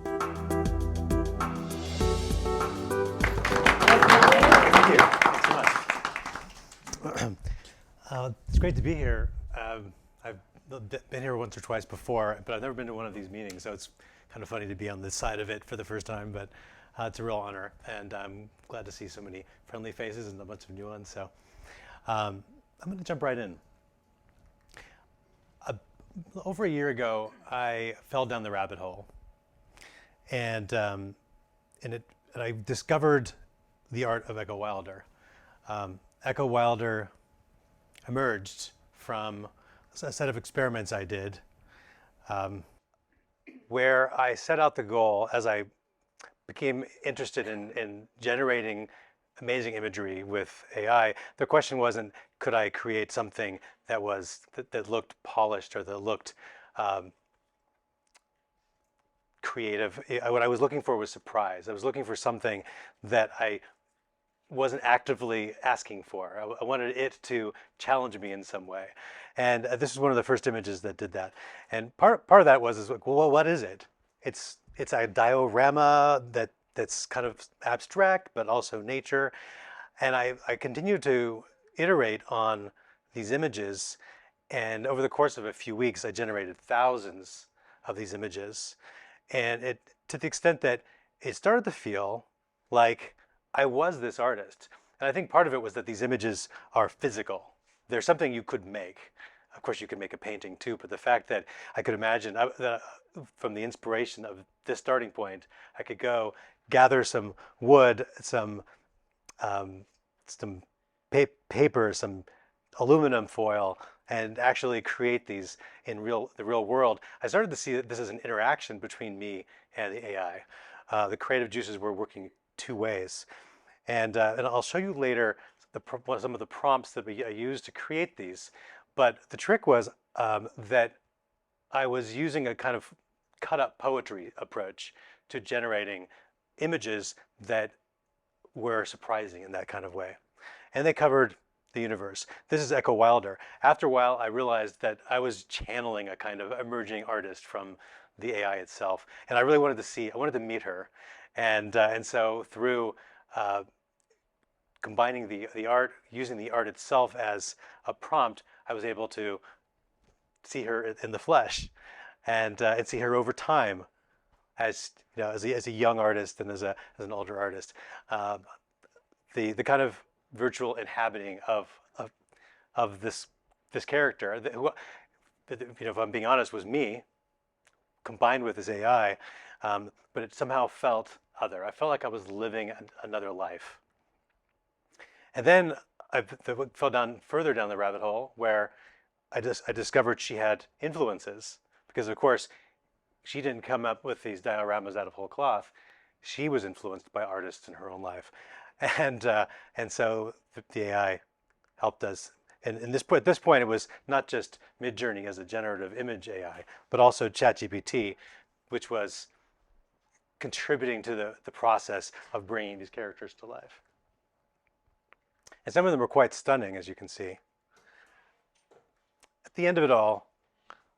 Thank you. Thanks so much. It's great to be here. I've been here once or twice before, but I've never been to one of these meetings, so it's kind of funny to be on this side of it for the first time, but it's a real honor, and I'm glad to see so many friendly faces and a bunch of new ones, so I'm going to jump right in. Over a year ago, I fell down the rabbit hole, and I discovered the art of Echo Wilder. Echo Wilder emerged from a set of experiments I did, where I set out the goal as I became interested in generating amazing imagery with AI. The question wasn't, could I create something that looked polished or that looked creative? What I was looking for was surprise. I was looking for something that I wasn't actively asking for. I wanted it to challenge me in some way. And this is one of the first images that did that. And part of that was like, well, what is it? It's a diorama that's kind of abstract, but also nature. And I continued to iterate on these images. And over the course of a few weeks, I generated thousands of these images. And to the extent that it started to feel like I was this artist. And I think part of it was that these images are physical. They're something you could make. Of course, you could make a painting too, but the fact that I could imagine from the inspiration of this starting point, I could go gather some wood, some paper, some aluminum foil, and actually create these in the real world. I started to see that this is an interaction between me and the AI. The creative juices were working two ways. And I'll show you later some of the prompts that I used to create these. But the trick was that I was using a kind of cut-up poetry approach to generating images that were surprising in that kind of way. And they covered the universe. This is Echo Wilder. After a while, I realized that I was channeling a kind of emerging artist from the AI itself. And I really wanted to meet her. And so through combining the art, using the art itself as a prompt, I was able to see her in the flesh and see her over time as a young artist and as an older artist. The kind of virtual inhabiting of this character, who, if I'm being honest, was me combined with this AI, but it somehow felt other. I felt like I was living another life. And then I fell further down the rabbit hole where I discovered she had influences, because of course she didn't come up with these dioramas out of whole cloth. She was influenced by artists in her own life, and so the AI helped us. And at this point, it was not just Midjourney as a generative image AI, but also ChatGPT, which was contributing to the process of bringing these characters to life. And some of them were quite stunning, as you can see. At the end of it all,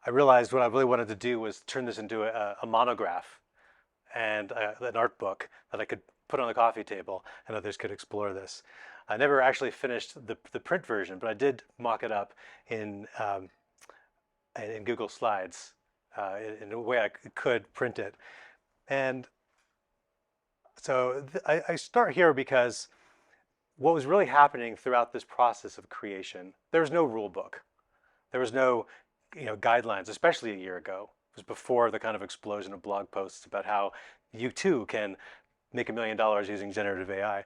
I realized what I really wanted to do was turn this into a monograph and an art book that I could put on the coffee table and others could explore this. I never actually finished the print version, but I did mock it up in Google Slides in a way I could print it. And so I start here because what was really happening throughout this process of creation, there was no rule book. There was no guidelines, especially a year ago. It was before the kind of explosion of blog posts about how you too can make $1 million using generative AI.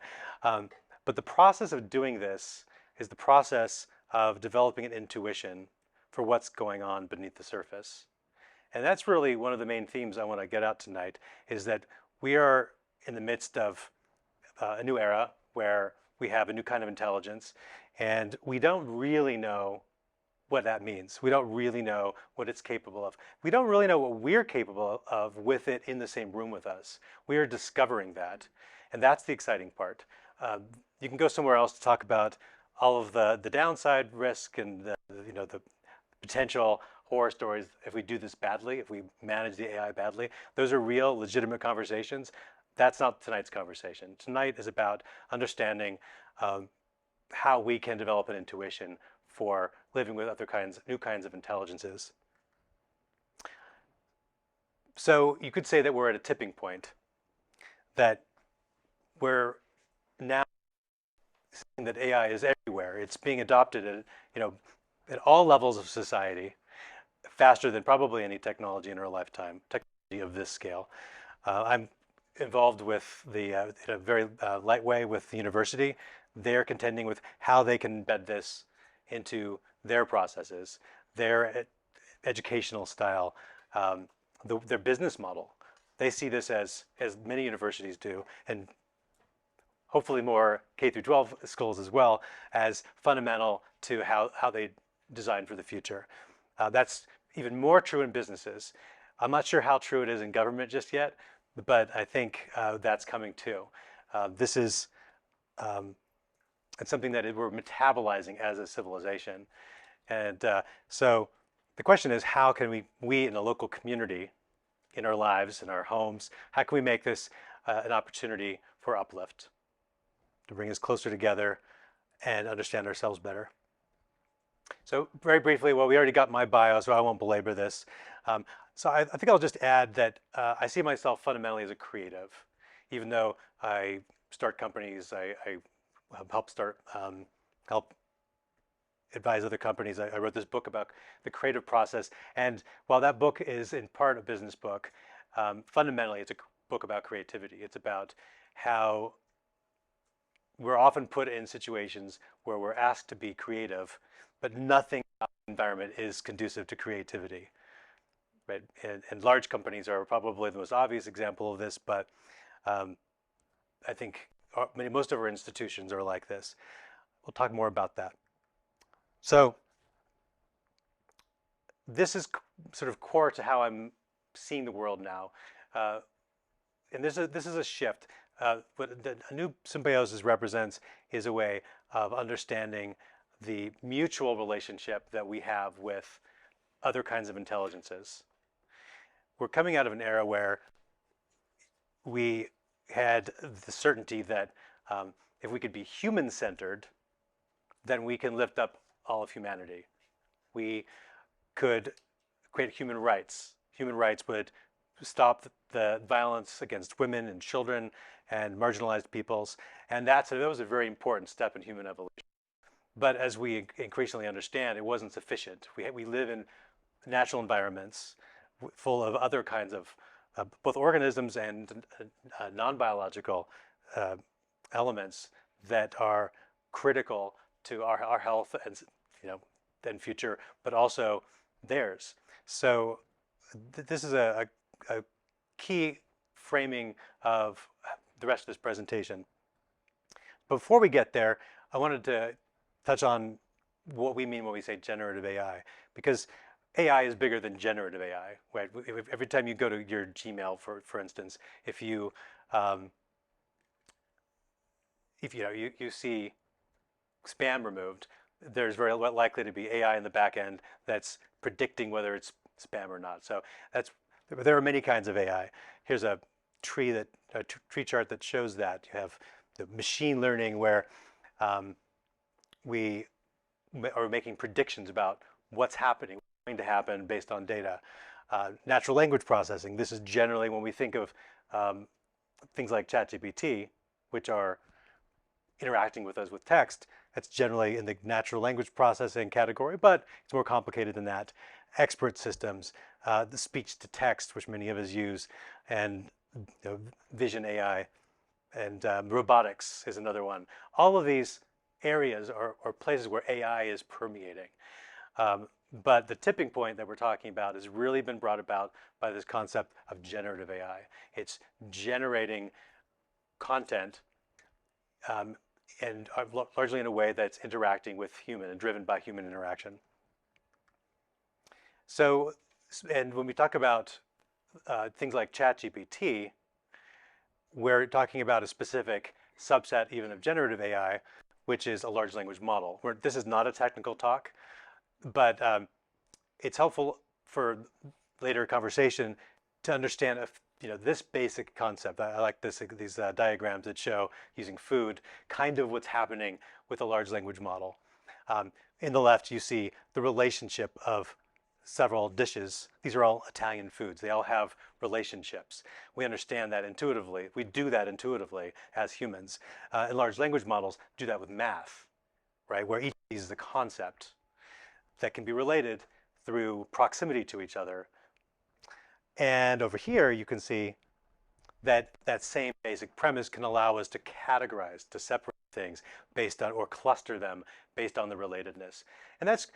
But the process of doing this is the process of developing an intuition for what's going on beneath the surface. And that's really one of the main themes I want to get out tonight, is that we are in the midst of a new era where we have a new kind of intelligence, and we don't really know what that means. We don't really know what it's capable of. We don't really know what we're capable of with it in the same room with us. We are discovering that, and that's the exciting part. You can go somewhere else to talk about all of the downside risk and the potential horror stories if we do this badly, if we manage the AI badly. Those are real, legitimate conversations. That's not tonight's conversation. Tonight is about understanding how we can develop an intuition for living with other kinds, new kinds of intelligences. So you could say that we're at a tipping point, that we're now seeing that AI is everywhere. It's being adopted at, at all levels of society, faster than probably any technology in our lifetime, technology of this scale. I'm involved with the, in a very light way with the university. They're contending with how they can embed this into their processes, their educational style, their business model. They see this as many universities do, and hopefully more K through 12 schools as well, as fundamental to how they design for the future. That's even more true in businesses. I'm not sure how true it is in government just yet, but I think that's coming too. This is it's something that we're metabolizing as a civilization. And so the question is, how can we in a local community, in our lives, in our homes, how can we make this an opportunity for uplift, to bring us closer together and understand ourselves better? So very briefly, well, we already got my bio, so I won't belabor this. So I think I'll just add that I see myself fundamentally as a creative. Even though I start companies, I help advise other companies. I wrote this book about the creative process. And while that book is in part a business book, fundamentally it's a book about creativity. It's about how we're often put in situations where we're asked to be creative, but nothing about the environment is conducive to creativity. Right? And large companies are probably the most obvious example of this, but I think most of our institutions are like this. We'll talk more about that. So this is sort of core to how I'm seeing the world now. And this is a shift. What a new symbiosis represents is a way of understanding the mutual relationship that we have with other kinds of intelligences. We're coming out of an era where we had the certainty that if we could be human-centered, then we can lift up all of humanity. We could create human rights. Human rights would stop the violence against women and children and marginalized peoples, and that was a very important step in human evolution. But as we increasingly understand, it wasn't sufficient. We live in natural environments full of other kinds of both organisms and non-biological elements that are critical to our health and future, but also theirs. So this is a key framing of the rest of this presentation. Before we get there, I wanted to touch on what we mean when we say generative AI, because AI is bigger than generative AI, right? Every time you go to your Gmail, for instance, if you see spam removed, there's very likely to be AI in the back end that's predicting whether it's spam or not. So there are many kinds of AI. Here's a tree chart that shows that. You have the machine learning where we are making predictions about what's happening, what's going to happen based on data. Natural language processing. This is generally when we think of things like ChatGPT, which are interacting with us with text. That's generally in the natural language processing category, but it's more complicated than that. Expert systems, the speech to text, which many of us use, and vision AI, and robotics is another one. All of these areas are places where AI is permeating. But the tipping point that we're talking about has really been brought about by this concept of generative AI. It's generating content and largely in a way that's interacting with human and driven by human interaction. So, and when we talk about things like ChatGPT, we're talking about a specific subset even of generative AI, which is a large language model. This is not a technical talk, but it's helpful for later conversation to understand if, this basic concept. I like these diagrams that show using food kind of what's happening with a large language model. In the left, you see the relationship of several dishes. These are all Italian foods. They all have relationships. We understand that intuitively. We do that intuitively as humans. And large language models do that with math, right? Where each of these is a concept that can be related through proximity to each other. And over here, you can see that that same basic premise can allow us to categorize, to separate things based on, or cluster them based on the relatedness. And that's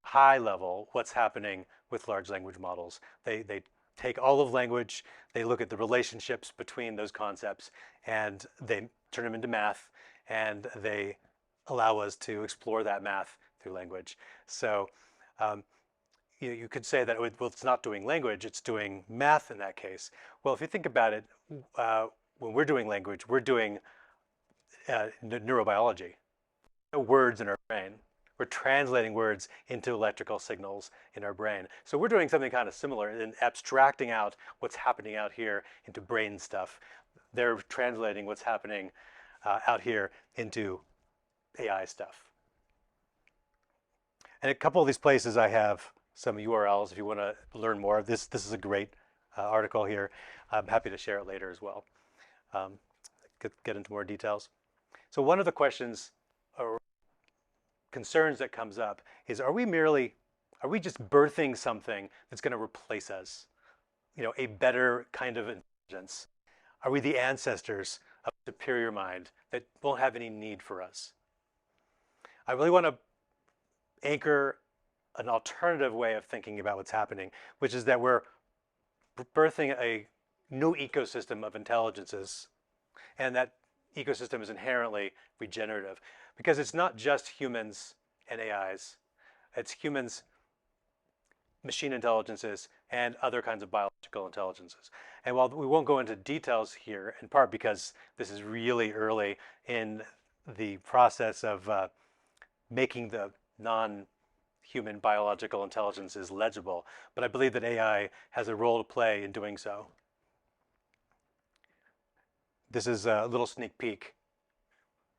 high level what's happening with large language models. They take all of language, they look at the relationships between those concepts, and they turn them into math, and they allow us to explore that math through language. So you could say that, well, it's not doing language, it's doing math in that case. Well, if you think about it, when we're doing language, we're doing neurobiology, words in our brain. We're translating words into electrical signals in our brain. So we're doing something kind of similar in abstracting out what's happening out here into brain stuff. They're translating what's happening out here into AI stuff. And a couple of these places I have some URLs if you want to learn more. This is a great article here. I'm happy to share it later as well. Get into more details. So one of the questions or concerns that comes up is, are we just birthing something that's going to replace us? A better kind of intelligence? Are we the ancestors of a superior mind that won't have any need for us? I really want to anchor an alternative way of thinking about what's happening, which is that we're birthing a new ecosystem of intelligences, and that ecosystem is inherently regenerative, because it's not just humans and AIs, it's humans, machine intelligences, and other kinds of biological intelligences. And while we won't go into details here, in part because this is really early in the process of making the non-human biological intelligences legible, but I believe that AI has a role to play in doing so. This is a little sneak peek,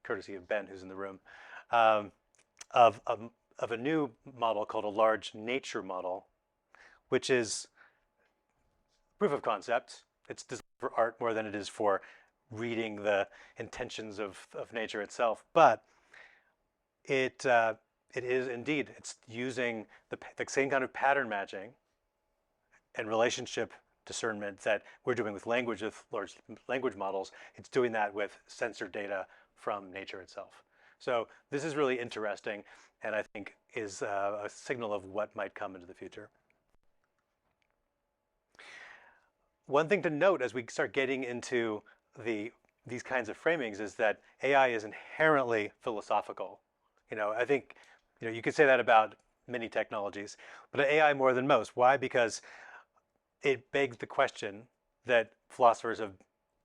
courtesy of Ben, who's in the room, of a new model called a large nature model, which is proof of concept. It's designed for art more than it is for reading the intentions of nature itself. But it is indeed, it's using the same kind of pattern matching and relationship discernment that we're doing with language, with large language models. It's doing that with sensor data from nature itself. So this is really interesting, and I think is a signal of what might come into the future. One thing to note as we start getting into these kinds of framings is that AI is inherently philosophical. I think you could say that about many technologies, but AI more than most. Why? Because it begs the question that philosophers have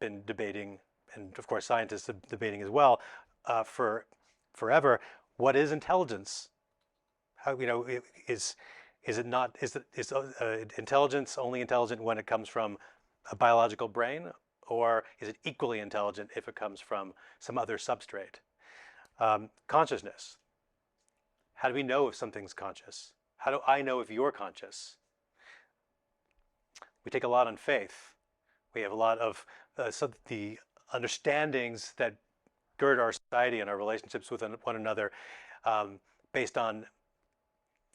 been debating, and of course scientists are debating as well, for forever. What is intelligence? How is intelligence only intelligent when it comes from a biological brain, or is it equally intelligent if it comes from some other substrate? Consciousness. How do we know if something's conscious? How do I know if you're conscious? We take a lot on faith. We have a lot of the understandings that gird our society and our relationships with one another based on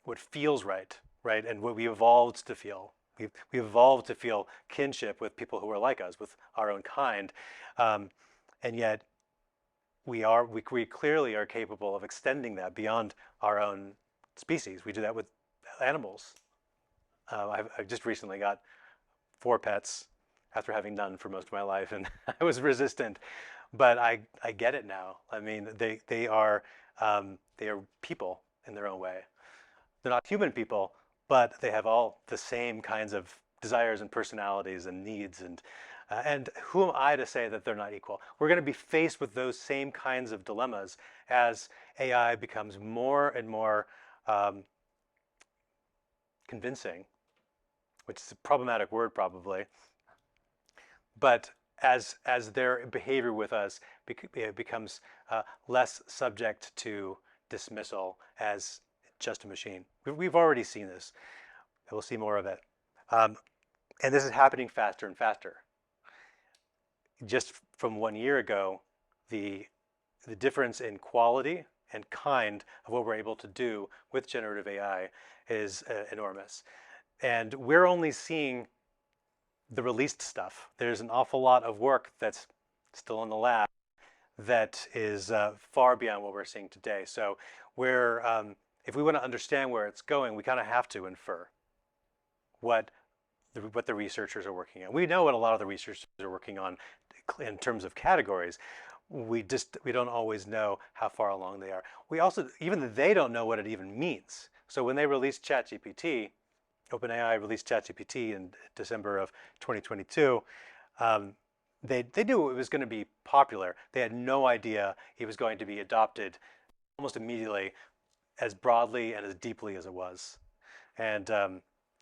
what feels right, and what we evolved to feel. We evolved to feel kinship with people who are like us, with our own kind, and yet we clearly are capable of extending that beyond our own species. We do that with animals. I've just recently got 4 pets after having none for most of my life, and I was resistant, but I get it now. I mean, they are people in their own way. They're not human people, but they have all the same kinds of desires and personalities and needs, and who am I to say that they're not equal? We're going to be faced with those same kinds of dilemmas as AI becomes more and more convincing, which is a problematic word probably, but as their behavior with us becomes less subject to dismissal as just a machine. We've already seen this, and we'll see more of it. And this is happening faster and faster. Just from 1 year ago, the difference in quality and kind of what we're able to do with generative AI is enormous. And we're only seeing the released stuff. There's an awful lot of work that's still in the lab that is far beyond what we're seeing today. So we're, if we want to understand where it's going, we kind of have to infer what the researchers are working on. We know what a lot of the researchers are working on in terms of categories. We don't always know how far along they are. We also, even they don't know what it even means. So when they released ChatGPT, OpenAI released ChatGPT in December of 2022, they knew it was going to be popular. They had no idea it was going to be adopted almost immediately, as broadly and as deeply as it was. And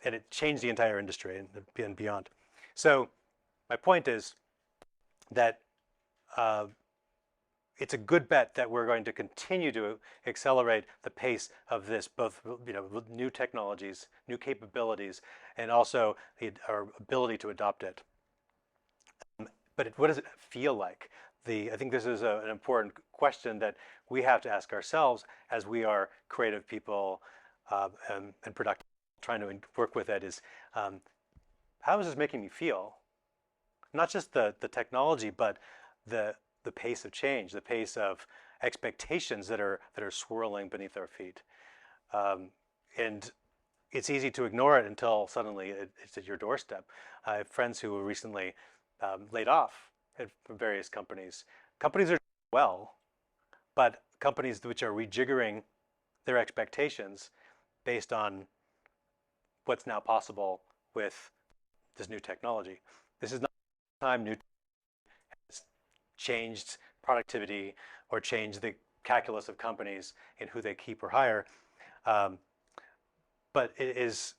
it changed the entire industry and beyond. So my point is that it's a good bet that we're going to continue to accelerate the pace of this, both with new technologies, new capabilities, and also our ability to adopt it. But what does it feel like? I think this is an important question that we have to ask ourselves as we are creative people and productive, trying to work with it, is how is this making me feel? Not just the technology, but the pace of change, the pace of expectations that are swirling beneath our feet. And it's easy to ignore it until suddenly it's at your doorstep. I have friends who were recently laid off from various companies. Companies are doing well, but companies which are rejiggering their expectations based on what's now possible with this new technology. This is not the time new has changed productivity or changed the calculus of companies in who they keep or hire, but it is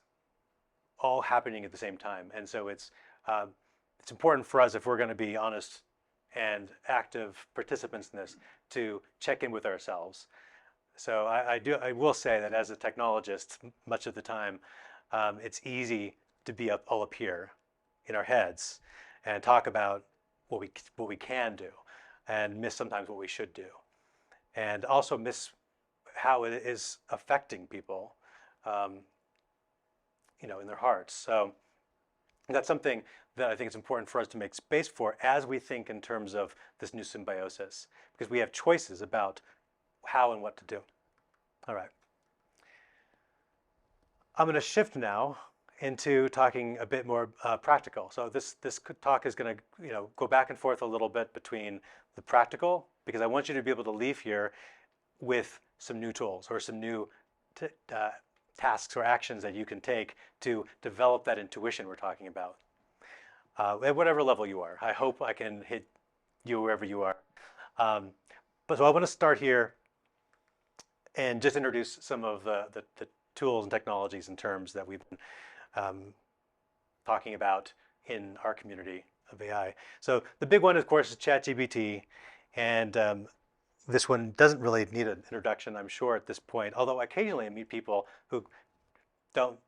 all happening at the same time. And so it's important for us, if we're going to be honest and active participants in this, to check in with ourselves. So I will say that as a technologist, much of the time, it's easy to be all up here in our heads and talk about what we can do, and miss sometimes what we should do, and also miss how it is affecting people, in their hearts. So that's something that I think it's important for us to make space for as we think in terms of this new symbiosis, because we have choices about how and what to do. All right. I'm going to shift now into talking a bit more practical. So this talk is going to go back and forth a little bit between the practical, because I want you to be able to leave here with some new tools or some new tasks or actions that you can take to develop that intuition we're talking about. At whatever level you are. I hope I can hit you wherever you are. But so I want to start here and just introduce some of the tools and technologies and terms that we've been talking about in our community of AI. So the big one, of course, is ChatGPT. And this one doesn't really need an introduction, I'm sure, at this point. Although occasionally I meet people who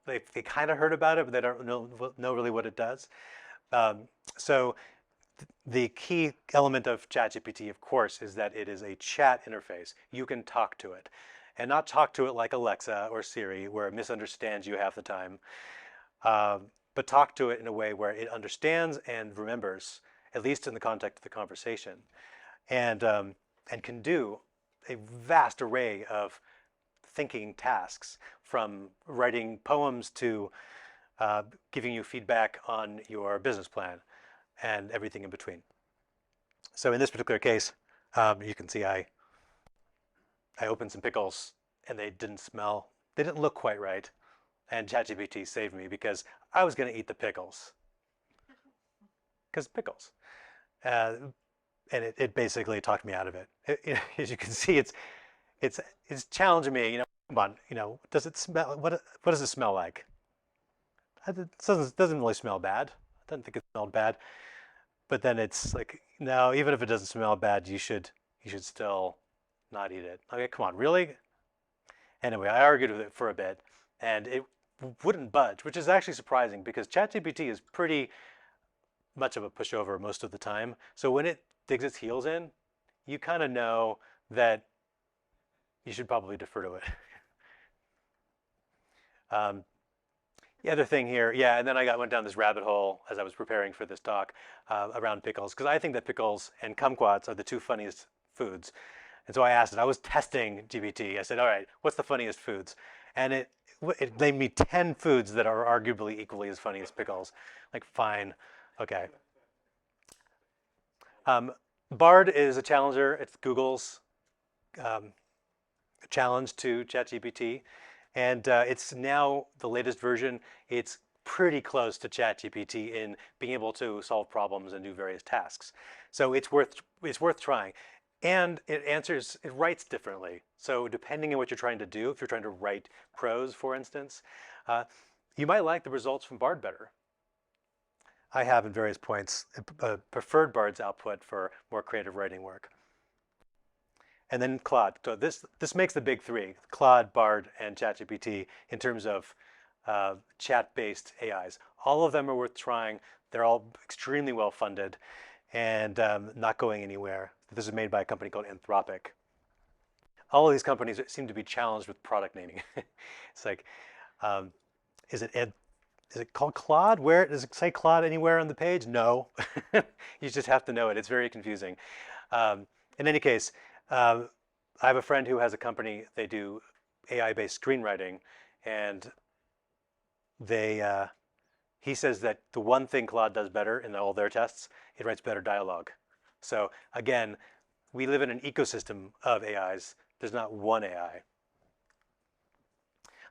they kind of heard about it, but they don't know really what it does. So the key element of ChatGPT, of course, is that it is a chat interface. You can talk to it, and not talk to it like Alexa or Siri, where it misunderstands you half the time, but talk to it in a way where it understands and remembers, at least in the context of the conversation, and can do a vast array of thinking tasks, from writing poems to giving you feedback on your business plan and everything in between. So in this particular case, you can see I opened some pickles and they didn't look quite right. And ChatGPT saved me because I was going to eat the pickles. Because pickles. And it basically talked me out of it. As you can see, it's challenging me. Come on, does it smell? What does it smell like? It doesn't really smell bad. I don't think it smelled bad. But then it's like, no, even if it doesn't smell bad, you should still not eat it. Okay, come on, really? Anyway, I argued with it for a bit, and it wouldn't budge, which is actually surprising because ChatGPT is pretty much of a pushover most of the time. So when it digs its heels in, you kind of know that you should probably defer to it. Um, the other thing here, yeah, and then went down this rabbit hole as I was preparing for this talk around pickles, because I think that pickles and kumquats are the two funniest foods. And so I asked it, I was testing GPT. I said, all right, what's the funniest foods? And it named me 10 foods that are arguably equally as funny as pickles. Like, fine, okay. Um, Bard is a challenger. It's Google's um, challenge to ChatGPT. And it's now the latest version. It's pretty close to ChatGPT in being able to solve problems and do various tasks. So it's worth trying. And it writes differently. So depending on what you're trying to do, if you're trying to write prose, for instance, uh, you might like the results from Bard better. I have at various points preferred Bard's output for more creative writing work. And then Claude. So this makes the big three: Claude, Bard, and ChatGPT in terms of chat-based AIs. All of them are worth trying. They're all extremely well funded and not going anywhere. This is made by a company called Anthropic. All of these companies seem to be challenged with product naming. It's like, um, is it called Claude? Where does it say Claude anywhere on the page? No. You just have to know it. It's very confusing. In any case, I have a friend who has a company. They do AI-based screenwriting, and he says that the one thing Claude does better in all their tests, it writes better dialogue. So again, we live in an ecosystem of AIs. There's not one AI.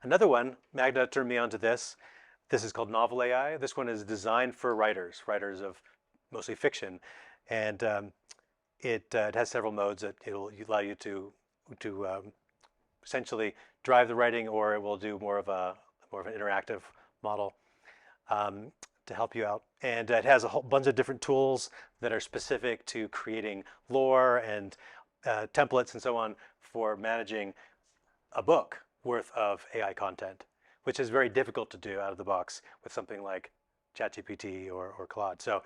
Another one, Magda turned me on to this. This is called Novel AI. This one is designed for writers of mostly fiction, and it has several modes that it'll allow you to essentially drive the writing, or it will do more of an interactive model to help you out. And it has a whole bunch of different tools that are specific to creating lore and templates and so on for managing a book worth of AI content, which is very difficult to do out of the box with something like ChatGPT or Claude. So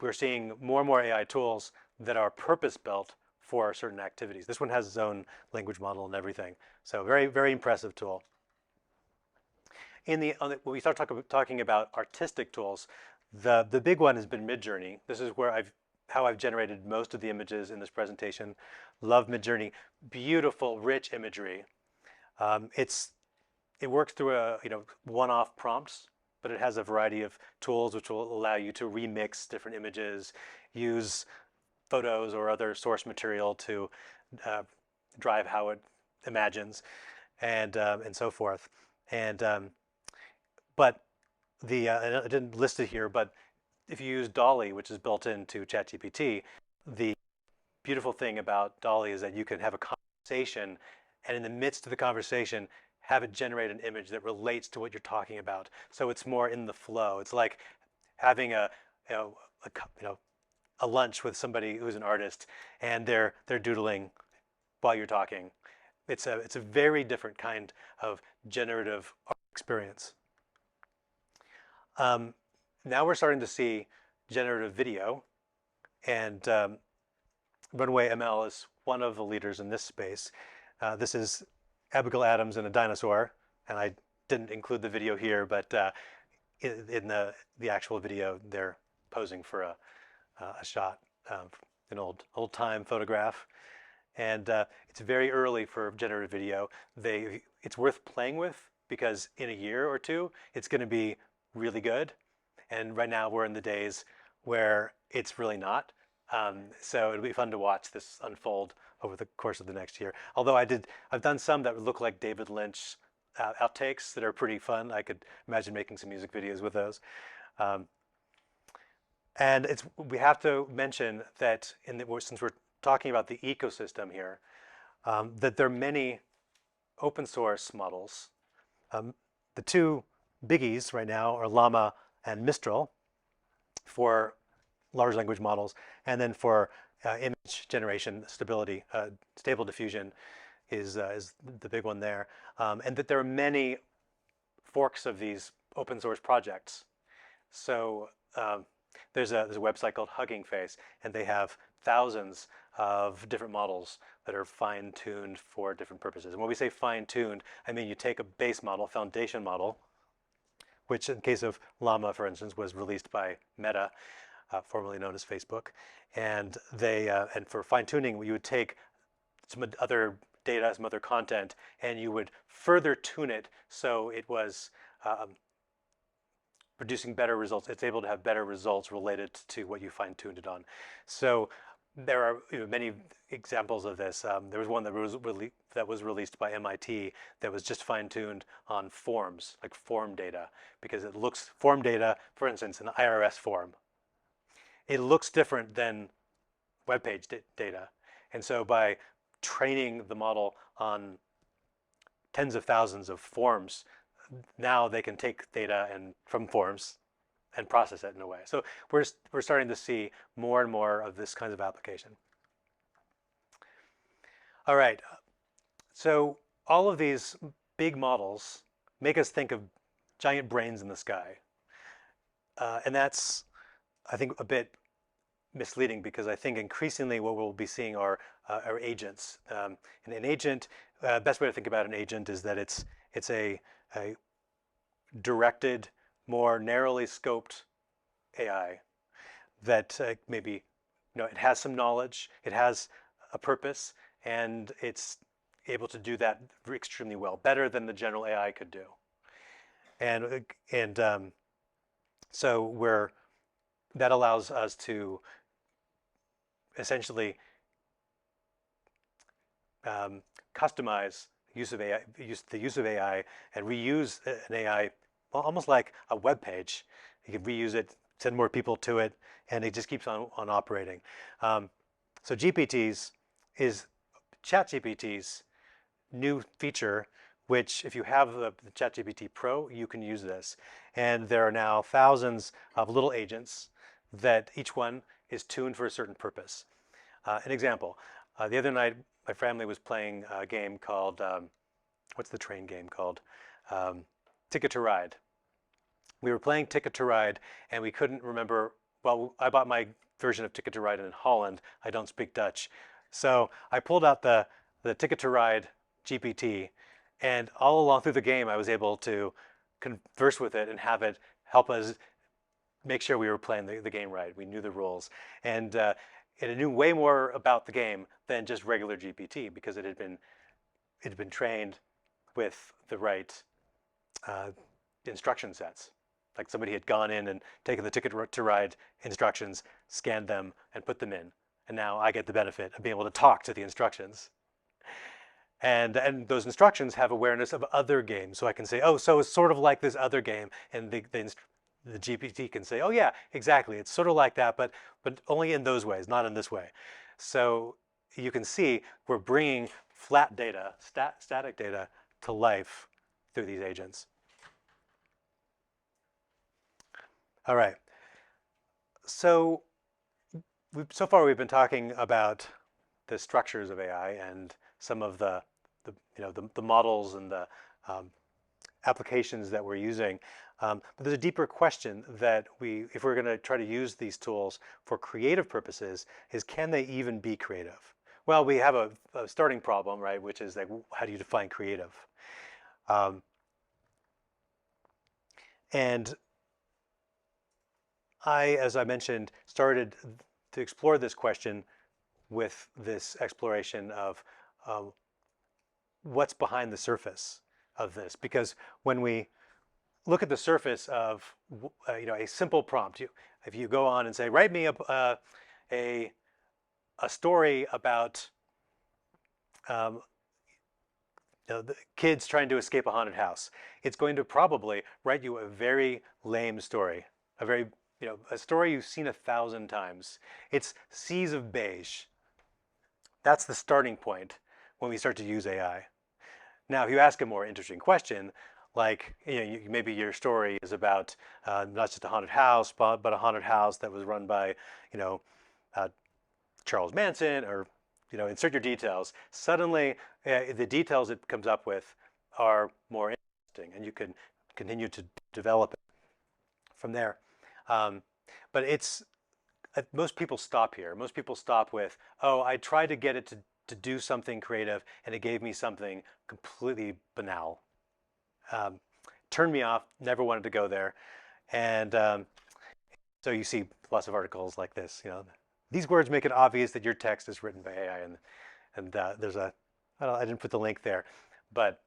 we're seeing more and more AI tools that are purpose-built for certain activities. This one has its own language model and everything. So very, very impressive tool. When we start talking about artistic tools, the big one has been Midjourney. This is how I've generated most of the images in this presentation. Love Midjourney. Beautiful, rich imagery. It works through one-off prompts, but it has a variety of tools which will allow you to remix different images, use photos or other source material to drive how it imagines, and so forth. And but I didn't list it here, but if you use Dolly, which is built into ChatGPT, the beautiful thing about Dolly is that you can have a conversation, and in the midst of the conversation, have it generate an image that relates to what you're talking about. So it's more in the flow. It's like having a lunch with somebody who's an artist, and they're doodling while you're talking. It's a very different kind of generative art experience. Now we're starting to see generative video, and Runway ML is one of the leaders in this space. This is Abigail Adams and a dinosaur, and I didn't include the video here, but in the actual video, they're posing for a shot, an old time photograph, and it's very early for generative video. It's worth playing with because in a year or two, it's going to be really good. And right now we're in the days where it's really not. So it'll be fun to watch this unfold over the course of the next year. Although I've done some that look like David Lynch outtakes that are pretty fun. I could imagine making some music videos with those. And we have to mention that since we're talking about the ecosystem here, that there are many open source models. The two biggies right now are Llama and Mistral for large language models, and then for image generation, stable diffusion is the big one there, and that there are many forks of these open source projects. So there's a website called Hugging Face, and they have thousands of different models that are fine-tuned for different purposes. And when we say fine-tuned, I mean you take a base model, foundation model, which in case of Llama, for instance, was released by Meta, formerly known as Facebook, and and for fine-tuning, you would take some other data, some other content, and you would further tune it so it was producing better results. It's able to have better results related to what you fine-tuned it on. So there are many examples of this. There was one that was released by MIT that was just fine-tuned on forms, like form data, because it looks, form data, for instance, an IRS form, it looks different than web page data. And so by training the model on tens of thousands of forms, now they can take data from forms and process it in a way. So we're starting to see more and more of this kind of application. All right, so all of these big models make us think of giant brains in the sky. And that's, I think, a bit misleading, because I think increasingly what we'll be seeing are agents. And an agent, best way to think about an agent is that it's a directed, more narrowly scoped AI that maybe, it has some knowledge, it has a purpose, and it's able to do that extremely well, better than the general AI could do. And so that allows us to essentially customize the use of AI and reuse an AI, well, almost like a web page. You can reuse it, send more people to it, and it just keeps on operating. So GPTs is ChatGPT's new feature, which if you have the ChatGPT Pro, you can use this. And there are now thousands of little agents that each one is tuned for a certain purpose. An example, the other night, my family was playing a game called, what's the train game called? Ticket to Ride. We were playing Ticket to Ride, and we couldn't remember, well, I bought my version of Ticket to Ride in Holland. I don't speak Dutch. So I pulled out the Ticket to Ride GPT, and all along through the game, I was able to converse with it and have it help us make sure we were playing the game right. We knew the rules. And it knew way more about the game than just regular GPT, because it had been trained with the right instruction sets. Like somebody had gone in and taken the Ticket to Ride instructions, scanned them, and put them in. And now I get the benefit of being able to talk to the instructions. And those instructions have awareness of other games. So I can say, oh, so it's sort of like this other game. And the GPT can say, oh yeah, exactly. It's sort of like that, but only in those ways, not in this way. So you can see we're bringing flat data, static data, to life through these agents. All right. So far we've been talking about the structures of AI and some of the models and the applications that we're using. But there's a deeper question that if we're going to try to use these tools for creative purposes, is can they even be creative? Well, we have a starting problem, right? Which is like, how do you define creative? And as I mentioned, started to explore this question with this exploration of what's behind the surface of this. Because when we look at the surface of a simple prompt, if you go on and say, write me a story about the kids trying to escape a haunted house, it's going to probably write you a very lame story, a story you've seen 1,000 times. It's seas of beige. That's the starting point when we start to use AI. Now, if you ask a more interesting question, Like, maybe your story is about not just a haunted house, but a haunted house that was run by, you know, uh, Charles Manson, or, insert your details. Suddenly, the details it comes up with are more interesting, and you can continue to develop it from there. Um, but most people stop here. Most people stop with, oh, I tried to get it to do something creative, and it gave me something completely banal. Um, Turned me off, never wanted to go there. And so you see lots of articles like this, these words make it obvious that your text is written by AI. And there's I didn't put the link there, but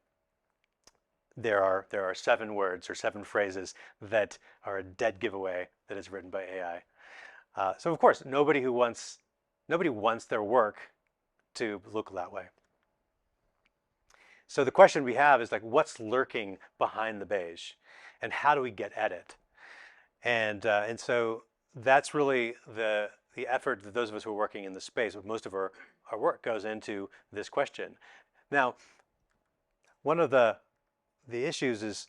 there are 7 words or 7 phrases that are a dead giveaway that is written by AI. So of course, nobody wants their work to look that way. So the question we have is, like, what's lurking behind the beige, and how do we get at it? And so that's really the effort that those of us who are working in the space, most of our work goes into this question. Now, one of the issues is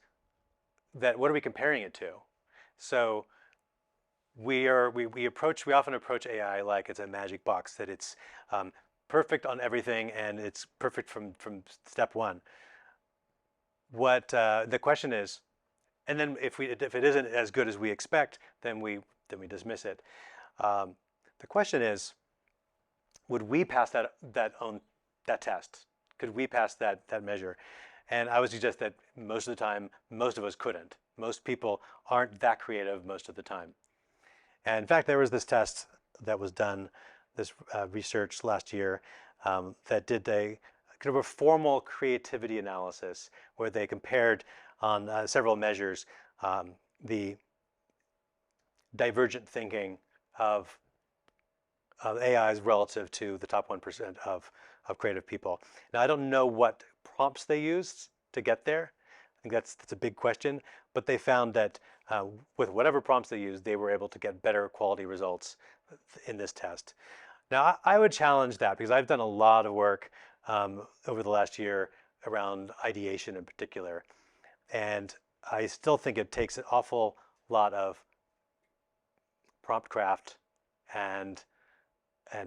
that, what are we comparing it to? So we often approach AI like it's a magic box, that it's perfect on everything, and it's perfect from step one. What the question is, and then if it isn't as good as we expect, then we dismiss it. The question is, would we pass that test? Could we pass that measure? And I would suggest that most of the time, most of us couldn't. Most people aren't that creative most of the time. And in fact, there was this test that was done, this research last year, that did a kind of a formal creativity analysis, where they compared on several measures the divergent thinking of AIs relative to the top 1% of creative people. Now, I don't know what prompts they used to get there. I think that's a big question. But they found that with whatever prompts they used, they were able to get better quality results in this test. Now, I would challenge that, because I've done a lot of work over the last year around ideation in particular. And I still think it takes an awful lot of prompt craft and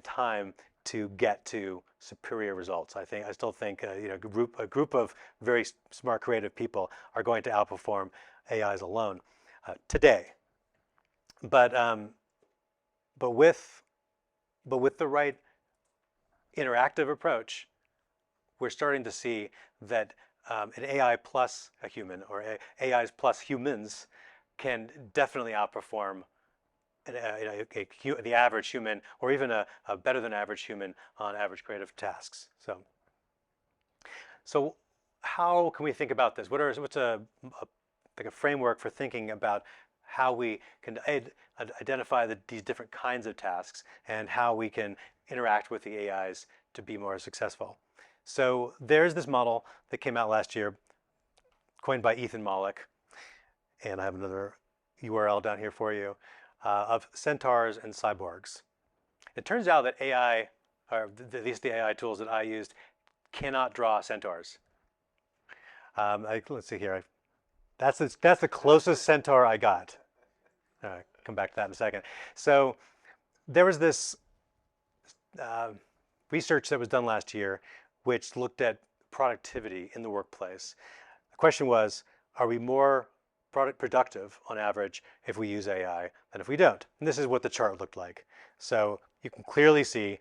time to get to superior results. I still think a group of very smart, creative people are going to outperform AIs alone today. But with the right interactive approach, we're starting to see that an AI plus a human, or AIs plus humans, can definitely outperform the average human, or even a better than average human on average creative tasks. So how can we think about this? What's a framework for thinking about how we can identify these different kinds of tasks, and how we can interact with the AIs to be more successful? So there's this model that came out last year, coined by Ethan Mollick, and I have another URL down here for you, of centaurs and cyborgs. It turns out that AI, or at least the AI tools that I used, cannot draw centaurs. Let's see here. That's the closest centaur I got. Come back to that in a second. So there was this research that was done last year, which looked at productivity in the workplace. The question was, are we more productive on average if we use AI than if we don't? And this is what the chart looked like. So you can clearly see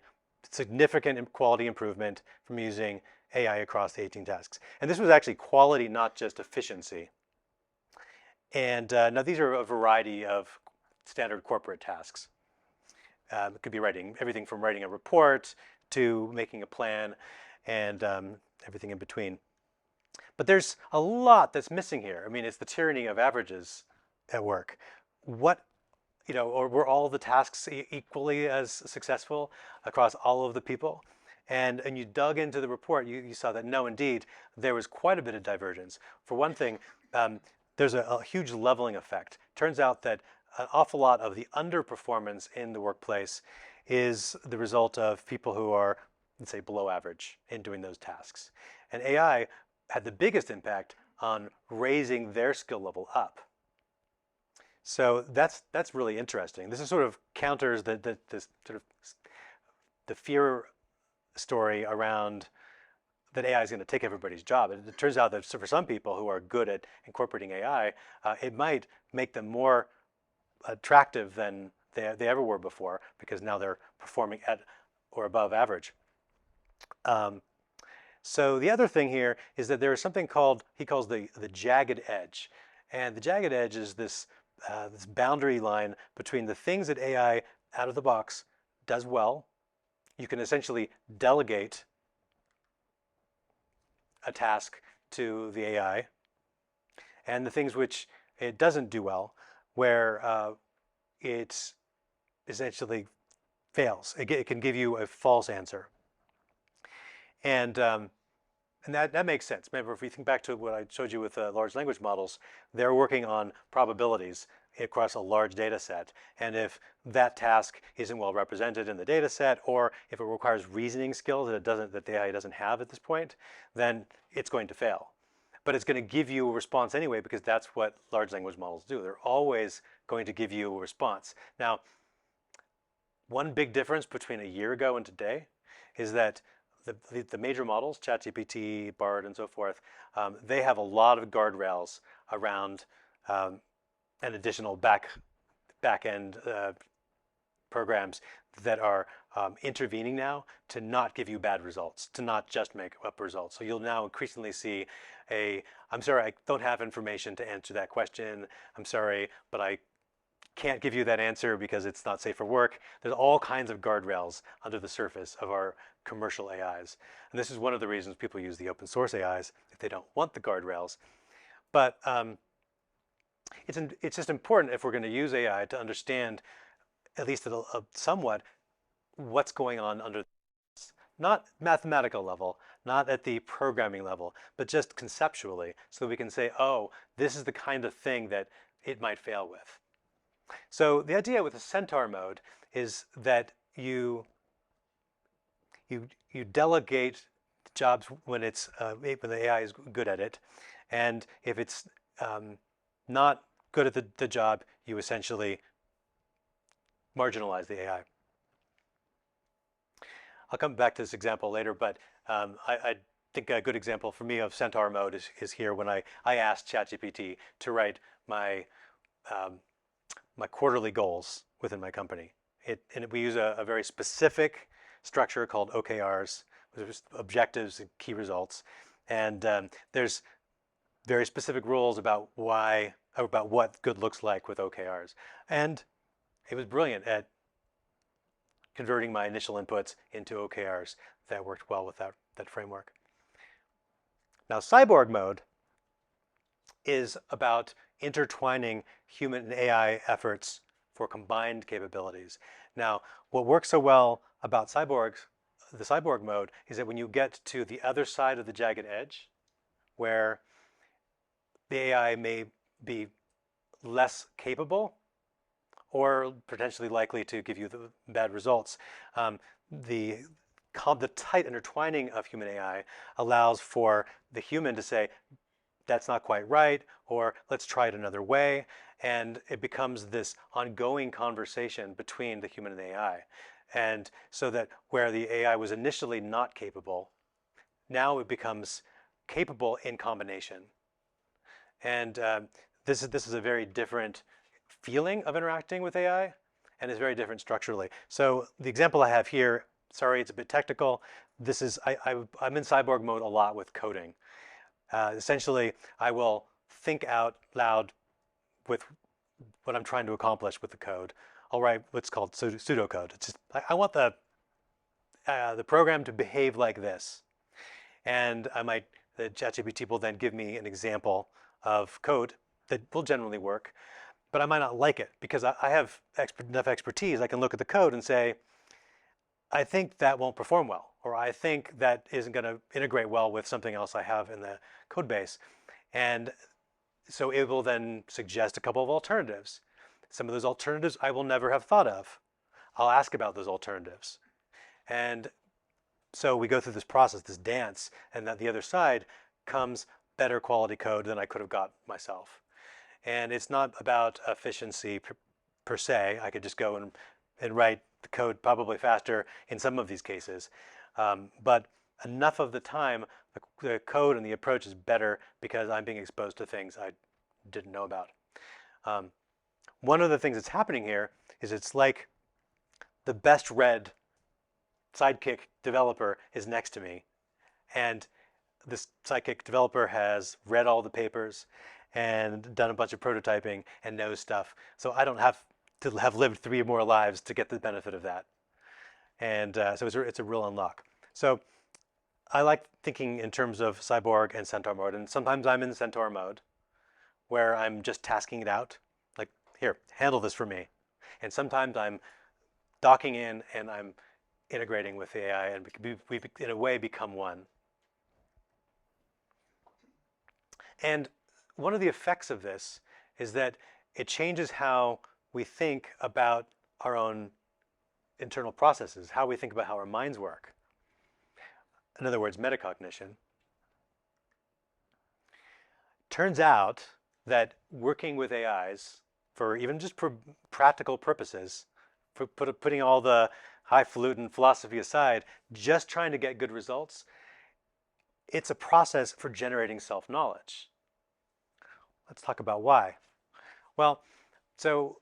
significant quality improvement from using AI across the 18 tasks. And this was actually quality, not just efficiency. And now these are a variety of standard corporate tasks. It could be everything from writing a report to making a plan, and everything in between. But there's a lot that's missing here. I mean, it's the tyranny of averages at work. Or were all the tasks equally as successful across all of the people? And you dug into the report, you saw that no, indeed, there was quite a bit of divergence. For one thing, there's a huge leveling effect. Turns out that an awful lot of the underperformance in the workplace is the result of people who are, let's say, below average in doing those tasks. And AI had the biggest impact on raising their skill level up. So that's really interesting. This is sort of counters this sort of the fear story around that AI is going to take everybody's job. It turns out that for some people who are good at incorporating AI, it might make them more attractive than they ever were before, because now they're performing at or above average. So the other thing here is that there is something called, he calls the jagged edge. And the jagged edge is this boundary line between the things that AI out of the box does well. You can essentially delegate a task to the AI, and the things which it doesn't do well, where it essentially fails. It can give you a false answer. And that makes sense. Remember, if we think back to what I showed you with large language models, they're working on probabilities across a large data set. And if that task isn't well represented in the data set, or if it requires reasoning skills that the AI doesn't have at this point, then it's going to fail. But it's going to give you a response anyway, because that's what large language models do. They're always going to give you a response. Now, one big difference between a year ago and today is that the major models, ChatGPT, Bard, and so forth, they have a lot of guardrails around an additional back-end programs that are intervening now to not give you bad results, to not just make up results. So you'll now increasingly see I'm sorry, I don't have information to answer that question. I'm sorry, but I can't give you that answer because it's not safe for work. There's all kinds of guardrails under the surface of our commercial AIs. And this is one of the reasons people use the open source AIs if they don't want the guardrails. But it's just important, if we're going to use AI, to understand, at least at a somewhat, what's going on under this. Not mathematical level, not at the programming level, but just conceptually, so that we can say, oh, this is the kind of thing that it might fail with. So the idea with the Centaur mode is that you delegate jobs when when the AI is good at it, and if it's not good at the job, you essentially marginalize the AI. I'll come back to this example later, but I think a good example for me of Centaur mode is here when I asked ChatGPT to write my quarterly goals within my company. We use a very specific structure called OKRs, which is objectives and key results. And there's very specific rules about what good looks like with OKRs. And it was brilliant at converting my initial inputs into OKRs that worked well with that framework. Now, Cyborg mode is about intertwining human and AI efforts for combined capabilities. Now, what works so well about the Cyborg mode, is that when you get to the other side of the jagged edge, where the AI may be less capable or potentially likely to give you the bad results, the tight intertwining of human AI allows for the human to say, that's not quite right, or let's try it another way. And it becomes this ongoing conversation between the human and the AI. And so that where the AI was initially not capable, now it becomes capable in combination. And this is a very different feeling of interacting with AI, and it's very different structurally. So the example I have here, sorry, it's a bit technical. I'm in Cyborg mode a lot with coding. Essentially, I will think out loud with what I'm trying to accomplish with the code. I'll write what's called pseudocode. It's just, I want the program to behave like this. And the ChatGPT will then give me an example of code that will generally work, but I might not like it because I have enough expertise. I can look at the code and say, I think that won't perform well, or I think that isn't going to integrate well with something else I have in the code base. And so it will then suggest a couple of alternatives. Some of those alternatives I will never have thought of. I'll ask about those alternatives. And so we go through this process, this dance, and at the other side comes better quality code than I could have got myself. And it's not about efficiency per se. I could just go and write the code probably faster in some of these cases. But enough of the time, the code and the approach is better because I'm being exposed to things I didn't know about. One of the things that's happening here is it's like the best read Sidekick developer is next to me. And this Sidekick developer has read all the papers and done a bunch of prototyping and knows stuff. So I don't have to have lived 3 more lives to get the benefit of that. And so it's a real unlock. So I like thinking in terms of Cyborg and Centaur mode. And sometimes I'm in Centaur mode where I'm just tasking it out. Like, here, handle this for me. And sometimes I'm docking in and I'm integrating with the AI, and we in a way become one. And one of the effects of this is that it changes how we think about our own internal processes, how we think about how our minds work. In other words, metacognition. Turns out that working with AIs for even just for practical purposes, for putting all the highfalutin philosophy aside, just trying to get good results, it's a process for generating self-knowledge. Let's talk about why. Well, so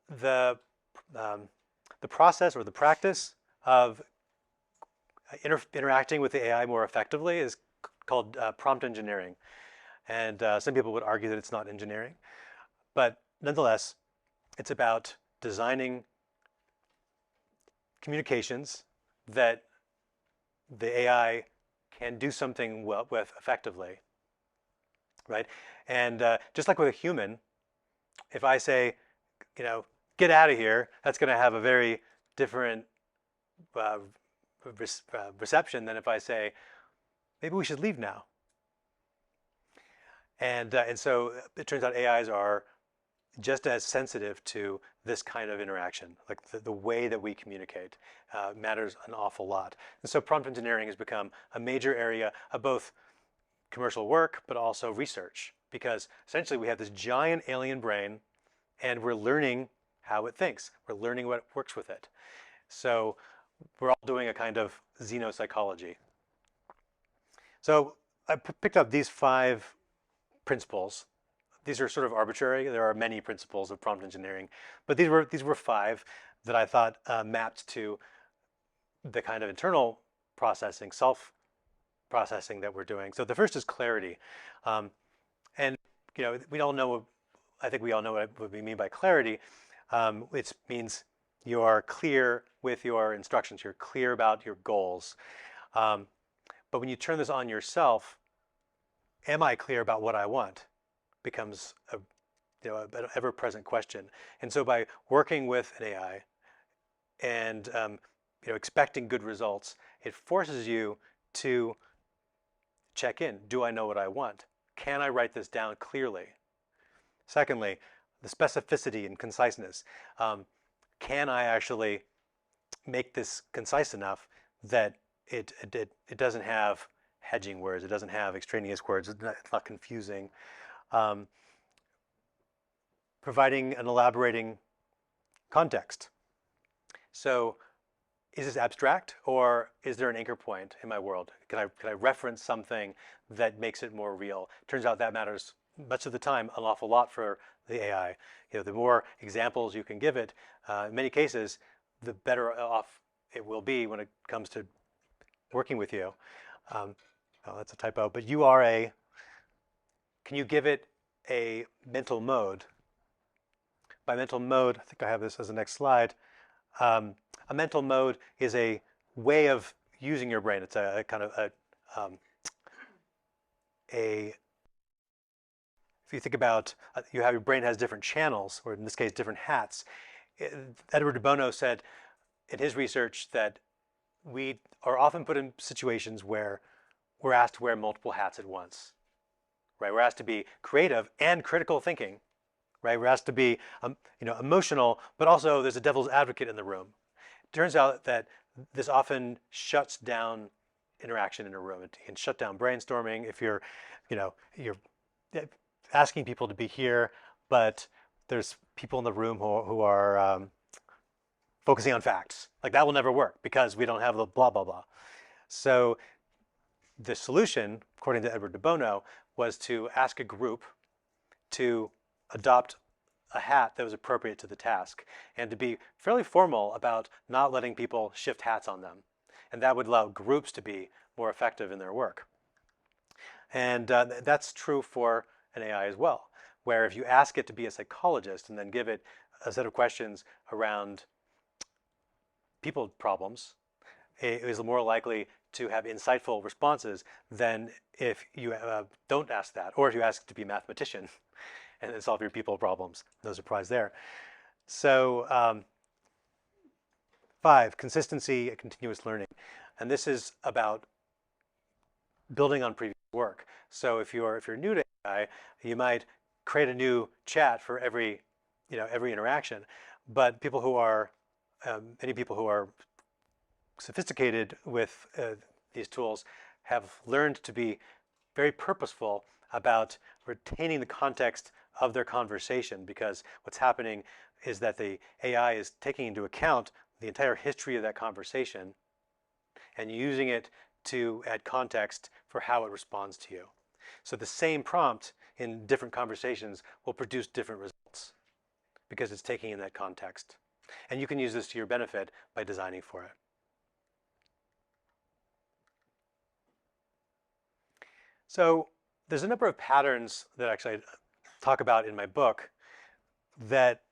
the process or the practice of interacting with the AI more effectively is called prompt engineering. And some people would argue that it's not engineering. But nonetheless, it's about designing communications that the AI can do something with effectively, right? And just like with a human, if I say, get out of here, that's going to have a very different reception than if I say, maybe we should leave now. And so it turns out AIs are just as sensitive to this kind of interaction. Like the way that we communicate matters an awful lot. And so prompt engineering has become a major area of both commercial work, but also research. Because essentially we have this giant alien brain and we're learning how it thinks. We're learning what works with it. So we're all doing a kind of xenopsychology. So I picked up these 5 principles. These are sort of arbitrary. There are many principles of prompt engineering, but these were 5 that I thought mapped to the kind of internal processing, self-processing that we're doing. So the first is clarity. And we all know, I think we all know what we mean by clarity. It means you're clear with your instructions. You're clear about your goals. But when you turn this on yourself, am I clear about what I want? Becomes an ever-present question. And so by working with an AI and expecting good results, it forces you to check in. Do I know what I want? Can I write this down clearly? Secondly, the specificity and conciseness. Can I actually make this concise enough that it doesn't have hedging words, it doesn't have extraneous words, it's not confusing. Providing an elaborating context. So is this abstract or is there an anchor point in my world? Can I reference something that makes it more real? Turns out that matters much of the time an awful lot for the AI. The more examples you can give it, in many cases, the better off it will be when it comes to working with you. Oh, that's a typo, but can you give it a mental mode? By mental mode, I think I have this as the next slide. A mental mode is a way of using your brain. It's a kind of if you think about, your brain has different channels, or in this case, different hats. Edward de Bono said in his research that we are often put in situations where we're asked to wear multiple hats at once, right? We're asked to be creative and critical thinking, right? We're asked to be, emotional, but also there's a devil's advocate in the room. It turns out that this often shuts down interaction in a room. It can shut down brainstorming if you're, you're asking people to be here, but there's people in the room who are focusing on facts. Like that will never work because we don't have the blah, blah, blah. So the solution, according to Edward de Bono, was to ask a group to adopt a hat that was appropriate to the task and to be fairly formal about not letting people shift hats on them. And that would allow groups to be more effective in their work. And that's true for an AI as well, where if you ask it to be a psychologist and then give it a set of questions around people problems, it is more likely to have insightful responses than if you don't ask that, or if you ask it to be a mathematician and then solve your people problems. No surprise there. So 5, consistency and continuous learning. And this is about building on previous work. So if you're new to AI, you might create a new chat for every interaction. But people who are many people who are sophisticated with these tools have learned to be very purposeful about retaining the context of their conversation, because what's happening is that the AI is taking into account the entire history of that conversation and using it to add context for how it responds to you. So the same prompt in different conversations will produce different results because it's taking in that context. And you can use this to your benefit by designing for it. So there's a number of patterns that actually I talk about in my book that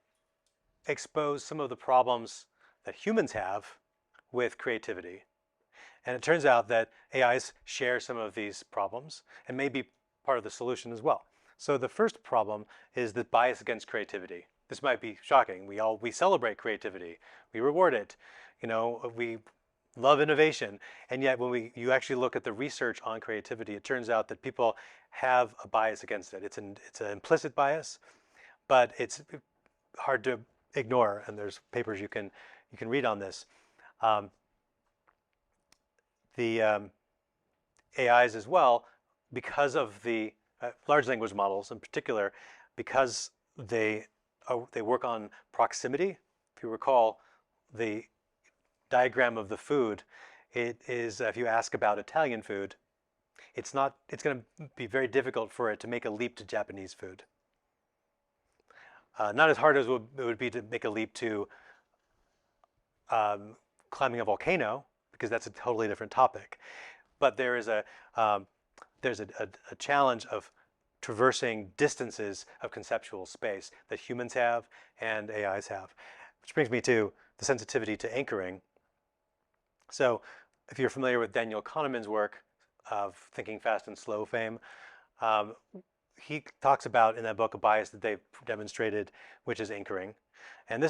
expose some of the problems that humans have with creativity. And it turns out that AIs share some of these problems and may be part of the solution as well. So the first problem is the bias against creativity. This might be shocking. We celebrate creativity. We reward it. We love innovation. And yet when you actually look at the research on creativity, it turns out that people have a bias against it. It's an implicit bias, but it's hard to ignore. And there's papers you can read on this. The AIs as well, because of the large language models in particular, because they work on proximity. If you recall the diagram of the food, it is if you ask about Italian food, it's going to be very difficult for it to make a leap to Japanese food. Not as hard as it would be to make a leap to climbing a volcano, because that's a totally different topic. But there is there's a challenge of traversing distances of conceptual space that humans have and AIs have. Which brings me to the sensitivity to anchoring. So if you're familiar with Daniel Kahneman's work of Thinking Fast and Slow fame, he talks about in that book a bias that they've demonstrated, which is anchoring. And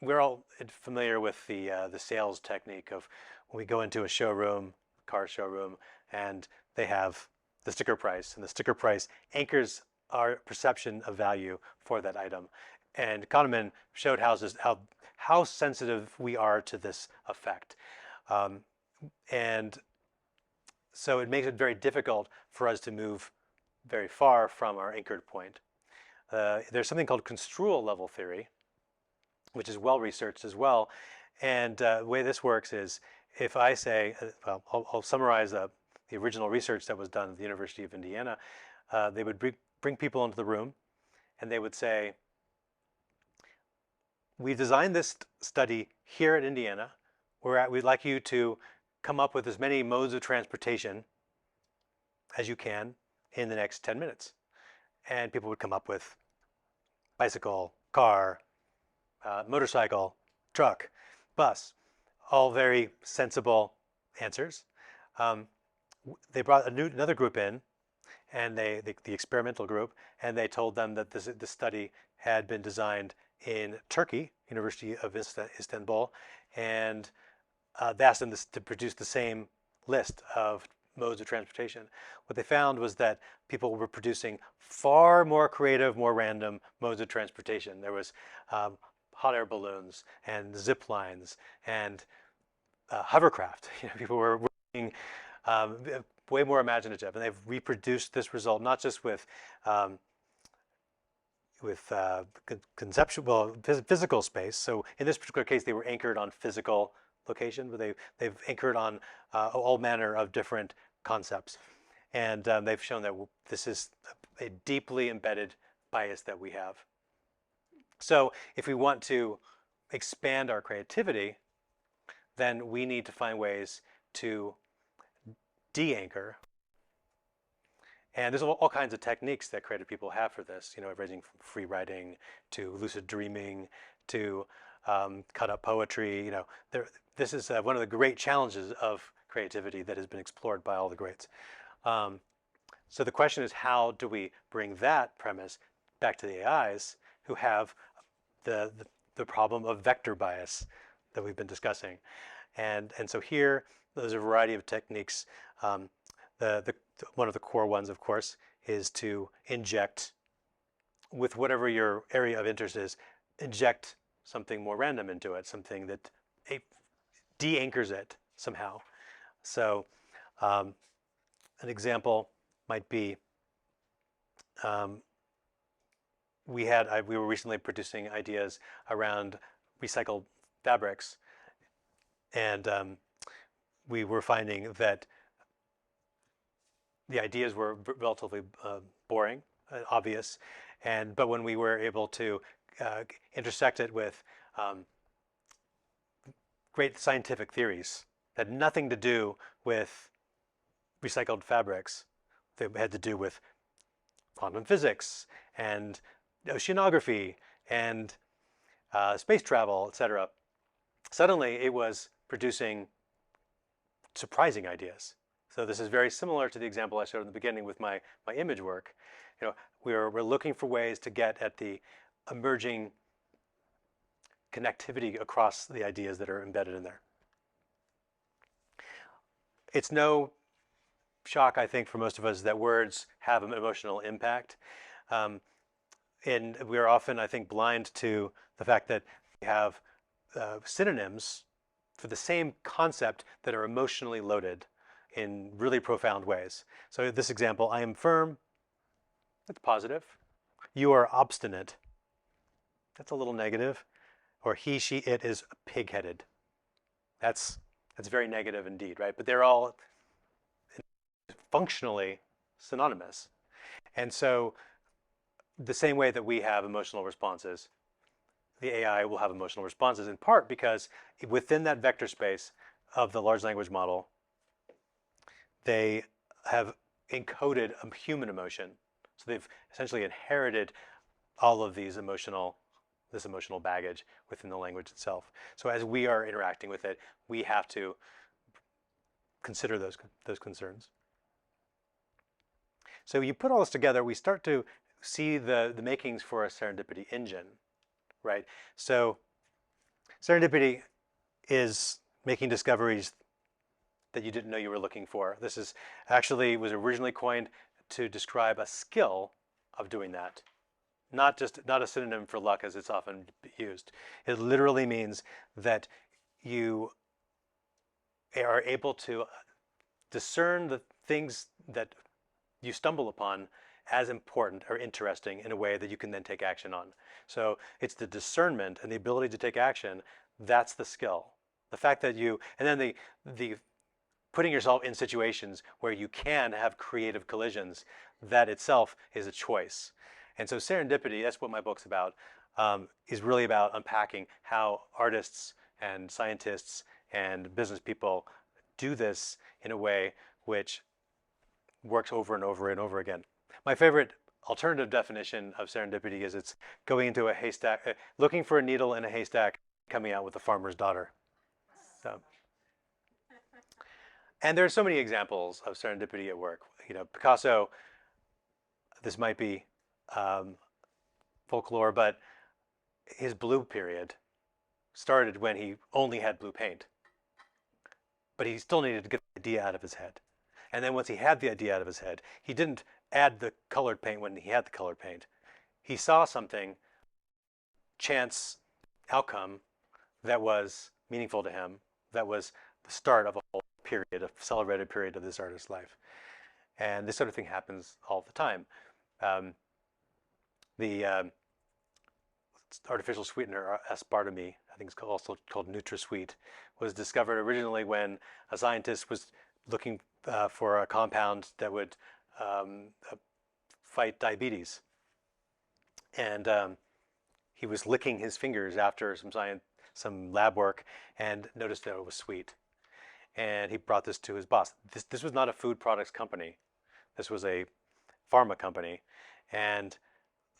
we're all familiar with the sales technique of when we go into a showroom, car showroom, and they have the sticker price, and the sticker price anchors our perception of value for that item. And Kahneman showed how sensitive we are to this effect. And so it makes it very difficult for us to move very far from our anchored point. There's something called construal level theory, which is well researched as well. And the way this works is if I say, I'll summarize the original research that was done at the University of Indiana. They would bring people into the room and they would say, we designed this study here at Indiana. We'd like you to come up with as many modes of transportation as you can in the next 10 minutes. And people would come up with bicycle, car, motorcycle, truck, bus, all very sensible answers. They brought another group in, and the experimental group, and they told them that this study had been designed in Turkey, University of Istanbul, and they asked them to produce the same list of modes of transportation. What they found was that people were producing far more creative, more random modes of transportation. There was hot air balloons and zip lines and hovercraft. People were working way more imaginative, and they've reproduced this result not just um, with conceptual, well, physical space. So in this particular case, they were anchored on physical location, but they've anchored on all manner of different concepts, and they've shown that this is a deeply embedded bias that we have. So if we want to expand our creativity, then we need to find ways to de-anchor. And there's all kinds of techniques that creative people have for this, everything from free writing to lucid dreaming to cut up poetry. This is one of the great challenges of creativity that has been explored by all the greats. So the question is, how do we bring that premise back to the AIs who have the problem of vector bias that we've been discussing? And so here, there's a variety of techniques. One of the core ones, of course, is to inject, with whatever your area of interest is, inject something more random into it, something that de-anchors it somehow. So an example might be, we were recently producing ideas around recycled fabrics, and we were finding that the ideas were relatively boring, obvious, but when we were able to intersect it with great scientific theories that had nothing to do with recycled fabrics, they had to do with quantum physics and oceanography and space travel, etc. Suddenly, it was producing surprising ideas. So this is very similar to the example I showed in the beginning with my image work. We're looking for ways to get at the emerging connectivity across the ideas that are embedded in there. It's no shock, I think, for most of us that words have an emotional impact. And we are often, I think, blind to the fact that we have synonyms for the same concept that are emotionally loaded in really profound ways. So this example, I am firm, that's positive. You are obstinate, that's a little negative. Or he, she, it is pig-headed. That's very negative indeed, right? But they're all functionally synonymous. And so the same way that we have emotional responses, the AI will have emotional responses, in part because within that vector space of the large language model, they have encoded a human emotion. So they've essentially inherited all of this emotional baggage within the language itself. So as we are interacting with it, we have to consider those concerns. So you put all this together, we start to see the makings for a serendipity engine, right? So serendipity is making discoveries that you didn't know you were looking for. This was originally coined to describe a skill of doing that. Not a synonym for luck as it's often used. It literally means that you are able to discern the things that you stumble upon as important or interesting in a way that you can then take action on. So it's the discernment and the ability to take action, that's the skill. The fact that and then the putting yourself in situations where you can have creative collisions, that itself is a choice. And so serendipity, that's what my book's about, is really about unpacking how artists and scientists and business people do this in a way which works over and over and over again. My favorite alternative definition of serendipity is it's going into a haystack, looking for a needle in a haystack, coming out with a farmer's daughter. So. And there are so many examples of serendipity at work. Picasso, this might be folklore, but his blue period started when he only had blue paint. But he still needed to get the idea out of his head. And then once he had the idea out of his head, he didn't add the colored paint when he had the colored paint. He saw something, chance outcome, that was meaningful to him, that was the start of a whole period, a celebrated period of this artist's life. And this sort of thing happens all the time. The artificial sweetener aspartame, I think it's also called NutraSweet, was discovered originally when a scientist was looking for a compound that would fight diabetes. And he was licking his fingers after some lab work and noticed that it was sweet. And he brought this to his boss. This was not a food products company. This was a pharma company. And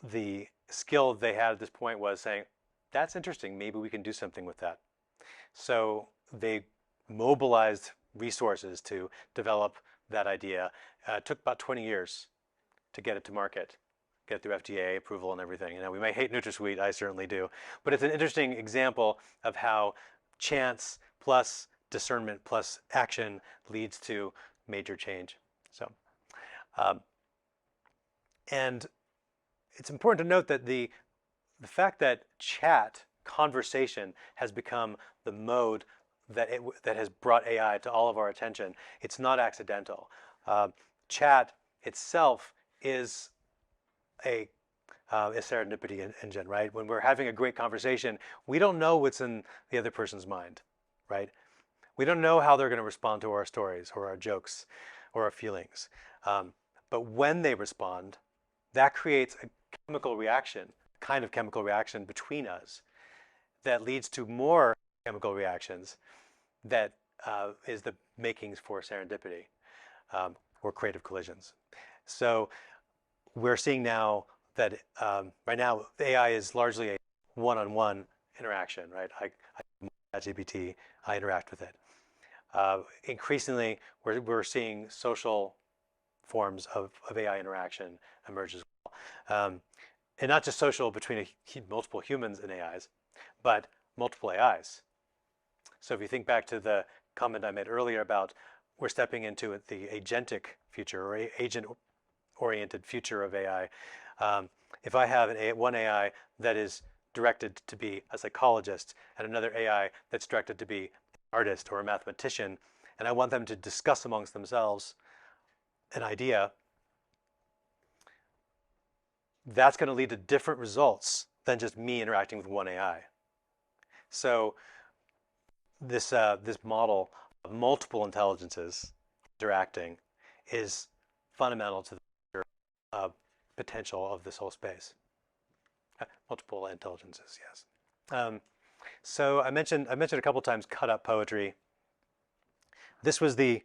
the skill they had at this point was saying, that's interesting, maybe we can do something with that. So they mobilized resources to develop that idea. It took about 20 years to get it to market, get through FDA approval and everything. You know, we may hate NutraSweet, I certainly do, but it's an interesting example of how chance plus discernment plus action leads to major change. So, and it's important to note that the fact that conversation has become the mode that has brought AI to all of our attention, it's not accidental. Chat itself is a serendipity engine, right? When we're having a great conversation, we don't know what's in the other person's mind, right? We don't know how they're going to respond to our stories or our jokes or our feelings. But when they respond, that creates a chemical reaction, kind of chemical reaction between us that leads to more chemical reactions that is the makings for serendipity or creative collisions. So we're seeing now that right now the AI is largely a one-on-one interaction, right? I GPT, I interact with it. Increasingly, we're seeing social forms of AI interaction emerge as well. And not just social between multiple humans and AIs, but multiple AIs. So if you think back to the comment I made earlier about we're stepping into the agentic future or agent-oriented future of AI. If I have one AI that is directed to be a psychologist and another AI that's directed to be an artist or a mathematician, and I want them to discuss amongst themselves an idea, that's going to lead to different results than just me interacting with one AI. So this model of multiple intelligences interacting is fundamental to the potential of this whole space. Multiple intelligences, yes. So I mentioned a couple times cut up poetry. This was the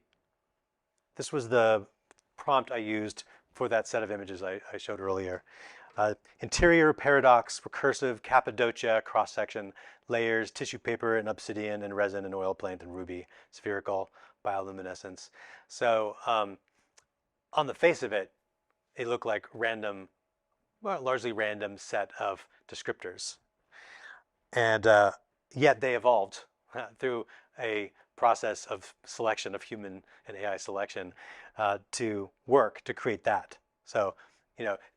prompt I used for that set of images I showed earlier. Interior, paradox, recursive, Cappadocia, cross-section, layers, tissue paper and obsidian and resin and oil plant and ruby, spherical, bioluminescence. So on the face of it, it looked like largely random set of descriptors. And yet they evolved through a process of selection of human and AI selection to work to create that. So,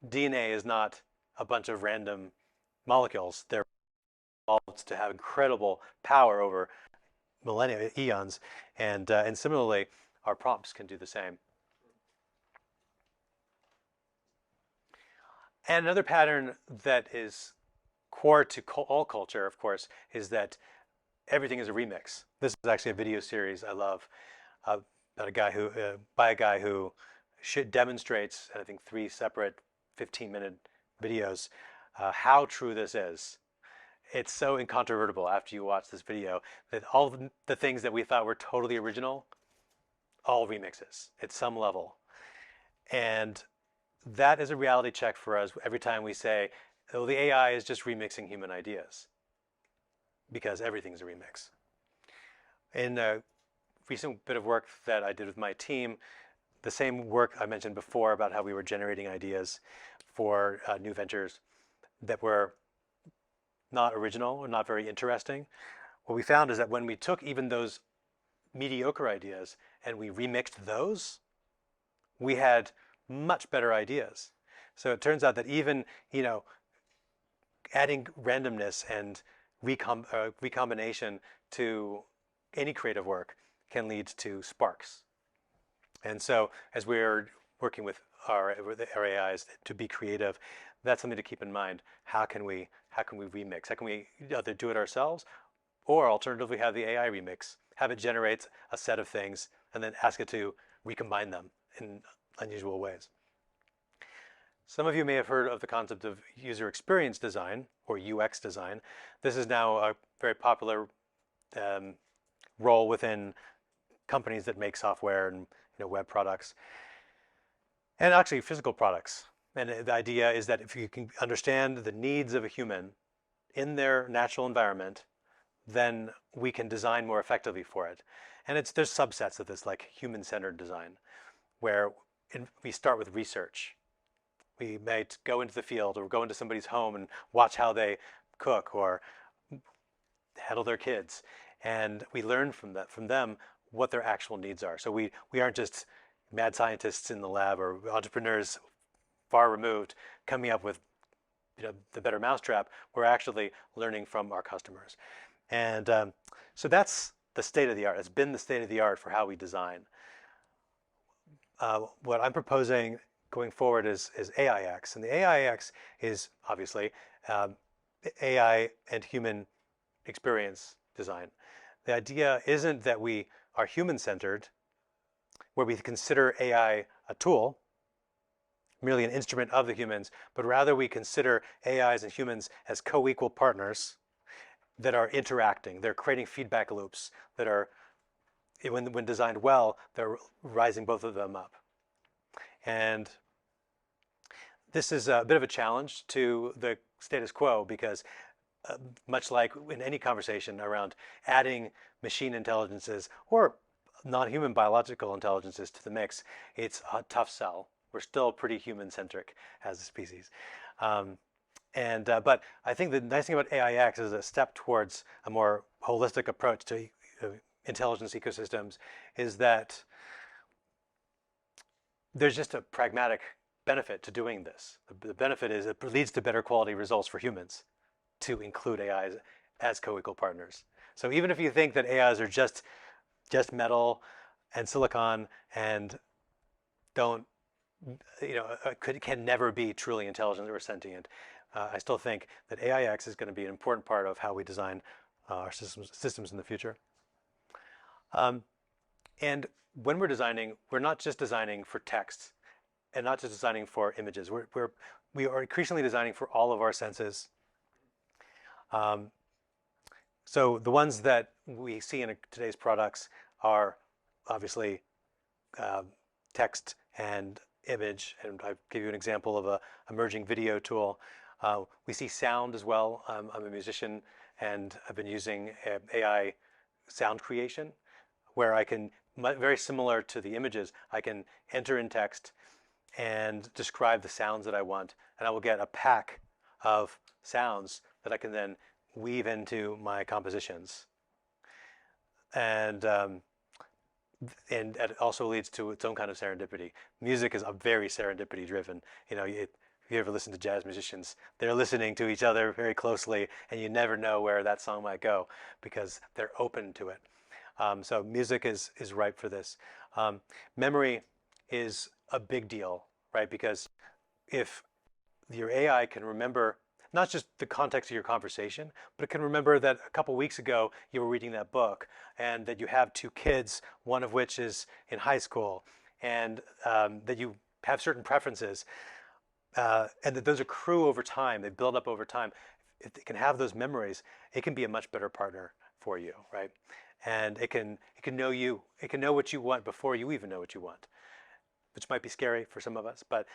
DNA is not a bunch of random molecules. They're evolved to have incredible power over millennia, eons, and similarly, our prompts can do the same. And another pattern that is core to all culture, of course, is that everything is a remix. This is actually a video series I love about by a guy who demonstrates, I think, 3 separate 15-minute videos, how true this is. It's so incontrovertible after you watch this video that all the things that we thought were totally original, all remixes at some level. And that is a reality check for us every time we say, oh, the AI is just remixing human ideas, because everything's a remix. In a recent bit of work that I did with my team, the same work I mentioned before about how we were generating ideas for new ventures that were not original or not very interesting, what we found is that when we took even those mediocre ideas and we remixed those, we had much better ideas. So it turns out that even, adding randomness and recombination to any creative work can lead to sparks. And so as we're working with our AIs to be creative, that's something to keep in mind. How can we remix? How can we either do it ourselves, or alternatively have the AI remix, have it generate a set of things, and then ask it to recombine them in unusual ways. Some of you may have heard of the concept of user experience design, or UX design. This is now a very popular role within companies that make software and web products, and actually physical products. And the idea is that if you can understand the needs of a human in their natural environment, then we can design more effectively for it. And there's subsets of this, like human-centered design, where we start with research. We might go into the field or go into somebody's home and watch how they cook or handle their kids. And we learn from them what their actual needs are. So we aren't just mad scientists in the lab or entrepreneurs far removed coming up with the better mousetrap. We're actually learning from our customers. And so that's the state of the art. It's been the state of the art for how we design. What I'm proposing going forward is AIX. And the AIX is obviously AI and human experience design. The idea isn't that we are human-centered, where we consider AI a tool, merely an instrument of the humans, but rather we consider AIs and humans as co-equal partners that are interacting. They're creating feedback loops that are, when designed well, they're rising both of them up. And this is a bit of a challenge to the status quo because much like in any conversation around adding machine intelligences or non-human biological intelligences to the mix, it's a tough sell. We're still pretty human-centric as a species. But I think the nice thing about AIX is a step towards a more holistic approach to intelligence ecosystems is that there's just a pragmatic benefit to doing this. The benefit is it leads to better quality results for humans to include AIs as co-equal partners. So even if you think that AIs are just metal and silicon and don't, can never be truly intelligent or sentient, I still think that AIX is going to be an important part of how we design our systems in the future. And when we're designing, we're not just designing for text and not just designing for images. We are increasingly designing for all of our senses. So the ones that we see in today's products are obviously text and image, and I'll give you an example of a emerging video tool. We see sound as well. I'm a musician, and I've been using AI sound creation, where I can, very similar to the images, I can enter in text and describe the sounds that I want, and I will get a pack of sounds that I can then weave into my compositions. And it also leads to its own kind of serendipity. Music is a very serendipity driven. If you ever listen to jazz musicians, they're listening to each other very closely, and you never know where that song might go because they're open to it. So music is ripe for this. Memory is a big deal, right? Because if your AI can remember not just the context of your conversation, but it can remember that a couple weeks ago you were reading that book and that you have 2 kids, one of which is in high school, and that you have certain preferences, and that those accrue over time, they build up over time. If it can have those memories, it can be a much better partner for you, right? And it can know you, it can know what you want before you even know what you want, which might be scary for some of us, but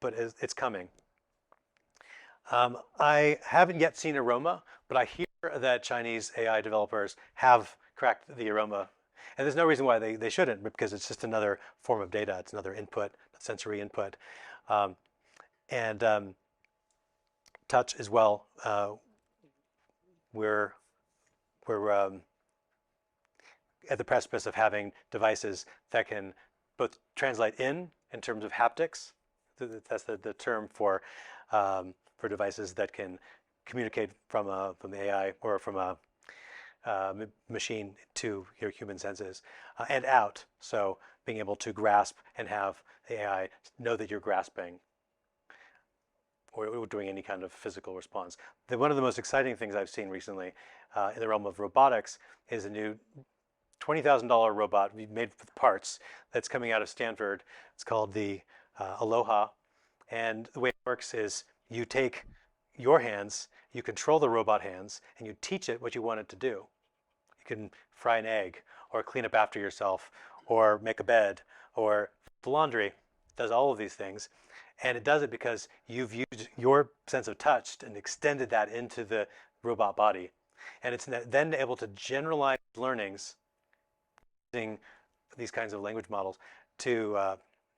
it's coming. I haven't yet seen aroma, but I hear that Chinese AI developers have cracked the aroma. And there's no reason why they shouldn't, because it's just another form of data. It's another input, sensory input. And touch as well. We're at the precipice of having devices that can both translate in terms of haptics. That's the term for devices that can communicate from the AI or from a machine to your human senses, and out. So being able to grasp and have the AI know that you're grasping or doing any kind of physical response. One of the most exciting things I've seen recently in the realm of robotics is a new $20,000 robot made with parts that's coming out of Stanford. It's called the Aloha. And the way it works is you take your hands, you control the robot hands, and you teach it what you want it to do. You can fry an egg, or clean up after yourself, or make a bed, or the laundry. It does all of these things. And it does it because you've used your sense of touch and extended that into the robot body. And it's then able to generalize learnings using these kinds of language models to,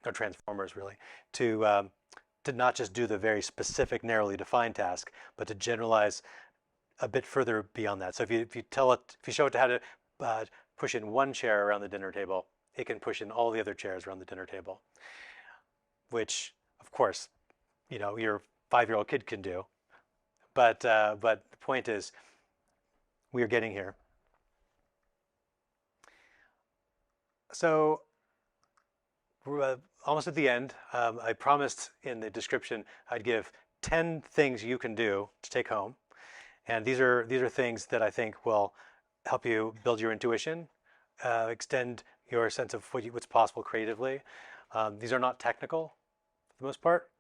or transformers really, to not just do the very specific, narrowly defined task, but to generalize a bit further beyond that. So if you show it how to push in one chair around the dinner table, it can push in all the other chairs around the dinner table, which, of course, your 5-year-old kid can do. But the point is, we are getting here. So we're almost at the end. I promised in the description I'd give 10 things you can do to take home. And these are things that I think will help you build your intuition, extend your sense of what's possible creatively. These are not technical for the most part,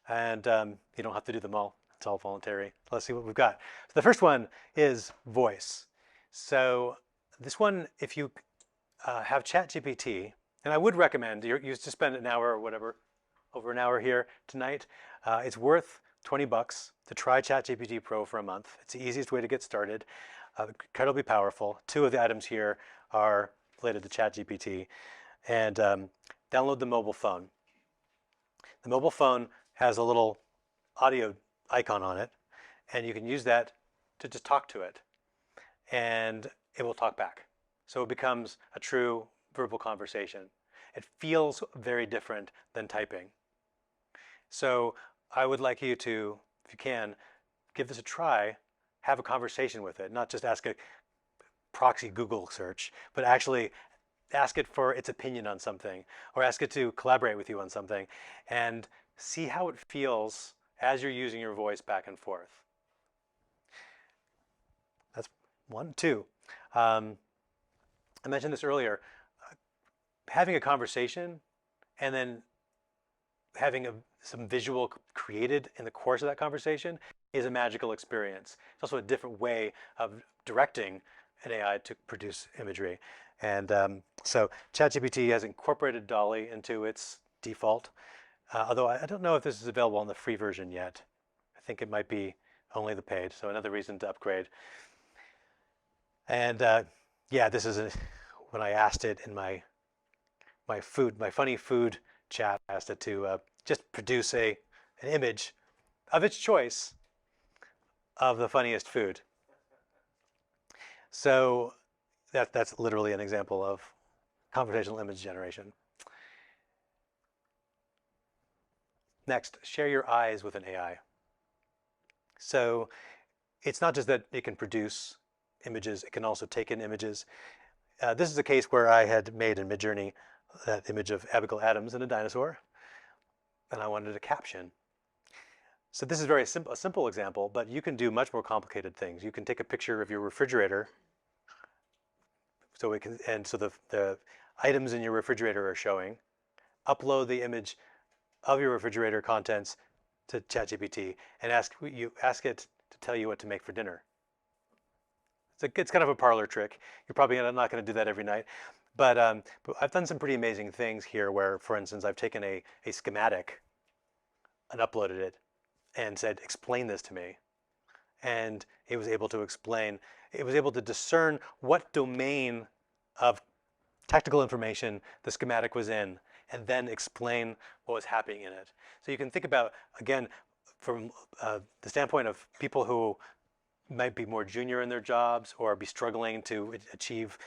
and you don't have to do them all. It's all voluntary. Let's see what we've got. So the first one is voice. So this one, if you have ChatGPT, and I would recommend you just spend an hour or whatever, over an hour here tonight. It's worth $20 to try ChatGPT Pro for a month. It's the easiest way to get started. Incredibly powerful. 2 of the items here are related to ChatGPT. And download the mobile phone. The mobile phone has a little audio icon on it, and you can use that to just talk to it, and it will talk back. So it becomes a true verbal conversation. It feels very different than typing. So I would like you to, if you can, give this a try, have a conversation with it, not just ask a proxy Google search, but actually ask it for its opinion on something, or ask it to collaborate with you on something, and see how it feels as you're using your voice back and forth. That's 1. 2. I mentioned this earlier. Having a conversation and then having some visual created in the course of that conversation is a magical experience. It's also a different way of directing an AI to produce imagery. And so ChatGPT has incorporated DALL-E into its default, although I don't know if this is available on the free version yet. I think it might be only the paid, so another reason to upgrade. And yeah, this is when I asked it in my funny food chat, I asked it to just produce an image of its choice of the funniest food. So that's literally an example of conversational image generation. Next, share your eyes with an AI. So it's not just that it can produce images, it can also take in images. This is a case where I had made in Midjourney that image of Abigail Adams and a dinosaur, and I wanted a caption. So this is a simple example, but you can do much more complicated things. You can take a picture of your refrigerator, so the items in your refrigerator are showing. Upload the image of your refrigerator contents to ChatGPT and ask it to tell you what to make for dinner. It's kind of a parlor trick. You're probably not going to do that every night. But I've done some pretty amazing things here where, for instance, I've taken a schematic and uploaded it and said, explain this to me. And it was able to explain, it was able to discern what domain of technical information the schematic was in, and then explain what was happening in it. So you can think about, again, from the standpoint of people who might be more junior in their jobs or be struggling to achieve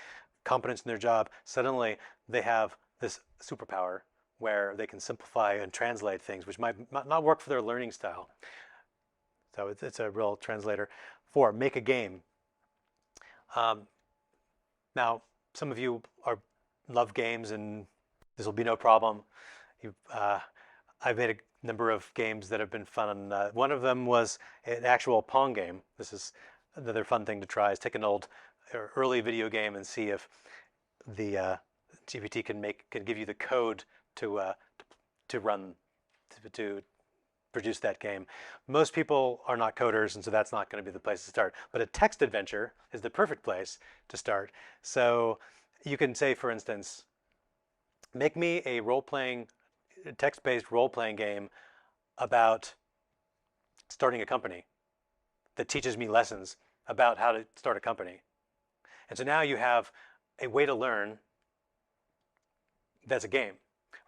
competence in their job, suddenly they have this superpower where they can simplify and translate things which might not work for their learning style. So it's a real translator. 4, make a game. Um, Now, some of you are love games, and this will be no problem. You, I've made a number of games that have been fun. One of them was an actual Pong game. This is another fun thing to try: is take an old or early video game and see if the GPT can give you the code to to run to produce that game. Most people are not coders, and so that's not going to be the place to start. But a text adventure is the perfect place to start. So you can say, for instance, make me a role-playing, text-based role-playing game about starting a company that teaches me lessons about how to start a company. And so now you have a way to learn that's a game.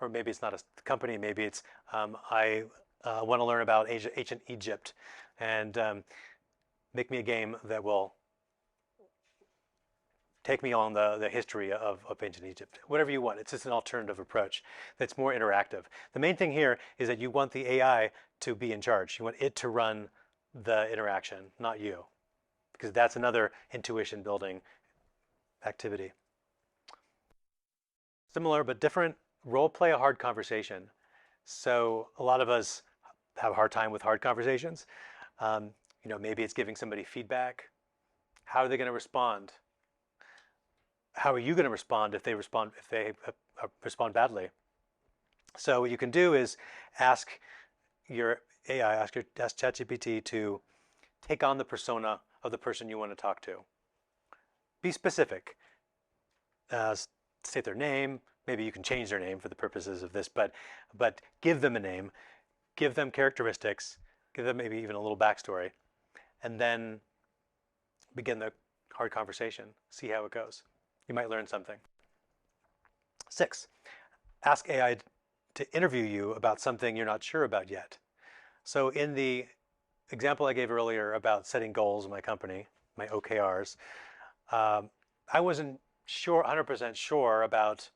Or maybe it's not a company, maybe it's I want to learn about ancient Egypt, and make me a game that will take me on the history of ancient Egypt. Whatever you want. It's just an alternative approach that's more interactive. The main thing here is that you want the AI to be in charge. You want it to run the interaction, not you, because that's another intuition building activity. Similar but different, role play a hard conversation. So a lot of us have a hard time with hard conversations. Maybe it's giving somebody feedback. How are they going to respond? How are you going to respond if they respond badly? So what you can do is ask your AI, ask ChatGPT to take on the persona of the person you want to talk to. Be specific. State their name. Maybe you can change their name for the purposes of this, but give them a name, give them characteristics, give them maybe even a little backstory, and then begin the hard conversation. See how it goes. You might learn something. 6, ask AI to interview you about something you're not sure about yet. So in the example I gave earlier about setting goals in my company, my OKRs, I wasn't 100% sure about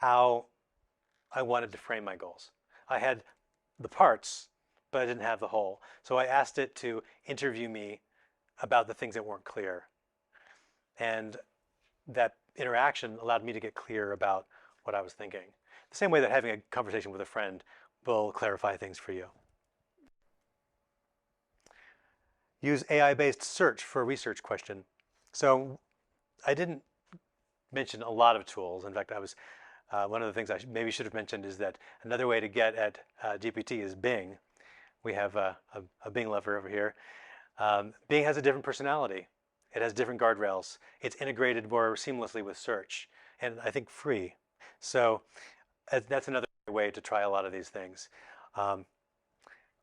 how I wanted to frame my goals. I had the parts, but I didn't have the whole. So I asked it to interview me about the things that weren't clear. And that interaction allowed me to get clear about what I was thinking. The same way that having a conversation with a friend will clarify things for you. Use AI-based search for a research question. So I didn't mention a lot of tools. In fact, one of the things I maybe should have mentioned is that another way to get at GPT is Bing. We have a Bing lover over here. Bing has a different personality. It has different guardrails. It's integrated more seamlessly with search, and I think free. So that's another way to try a lot of these things.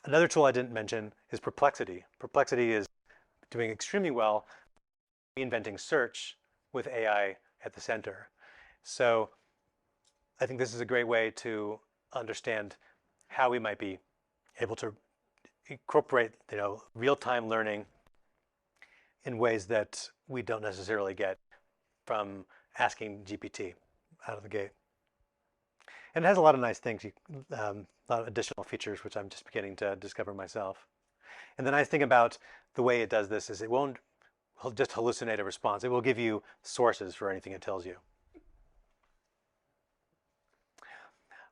Another tool I didn't mention is Perplexity. Perplexity is doing extremely well reinventing search with AI at the center. So I think this is a great way to understand how we might be able to incorporate, real-time learning in ways that we don't necessarily get from asking GPT out of the gate. And it has a lot of nice things, a lot of additional features, which I'm just beginning to discover myself. And the nice thing about the way it does this is it won't just hallucinate a response. It will give you sources for anything it tells you.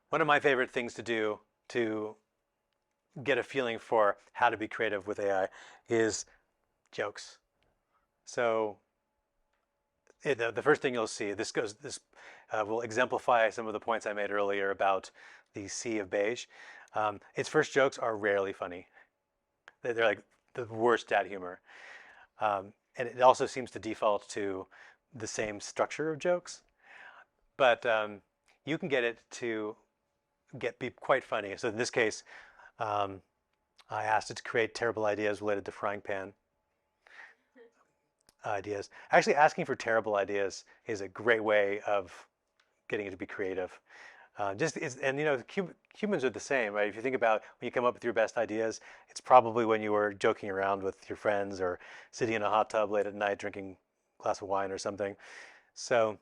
One of my favorite things to do to get a feeling for how to be creative with AI is jokes. So the first thing you'll see, this will exemplify some of the points I made earlier about the sea of beige. Its first jokes are rarely funny. They're like the worst dad humor. And it also seems to default to the same structure of jokes. But you can get it to be quite funny. So in this case, I asked it to create terrible ideas related to frying pan ideas. Actually, asking for terrible ideas is a great way of getting it to be creative. Humans are the same, right? If you think about when you come up with your best ideas, it's probably when you were joking around with your friends or sitting in a hot tub late at night drinking a glass of wine or something. So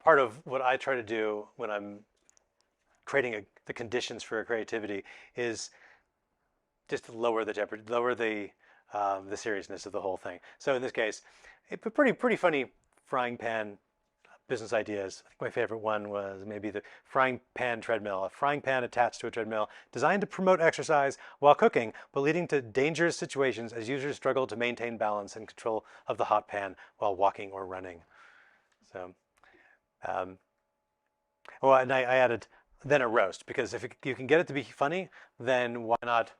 part of what I try to do when I'm creating the conditions for creativity is just to lower the jeopardy, lower the the seriousness of the whole thing. So in this case, pretty funny frying pan business ideas. I think my favorite one was maybe the frying pan treadmill, a frying pan attached to a treadmill designed to promote exercise while cooking, but leading to dangerous situations as users struggle to maintain balance and control of the hot pan while walking or running. So, well, and I added then a roast, because if you can get it to be funny, then why not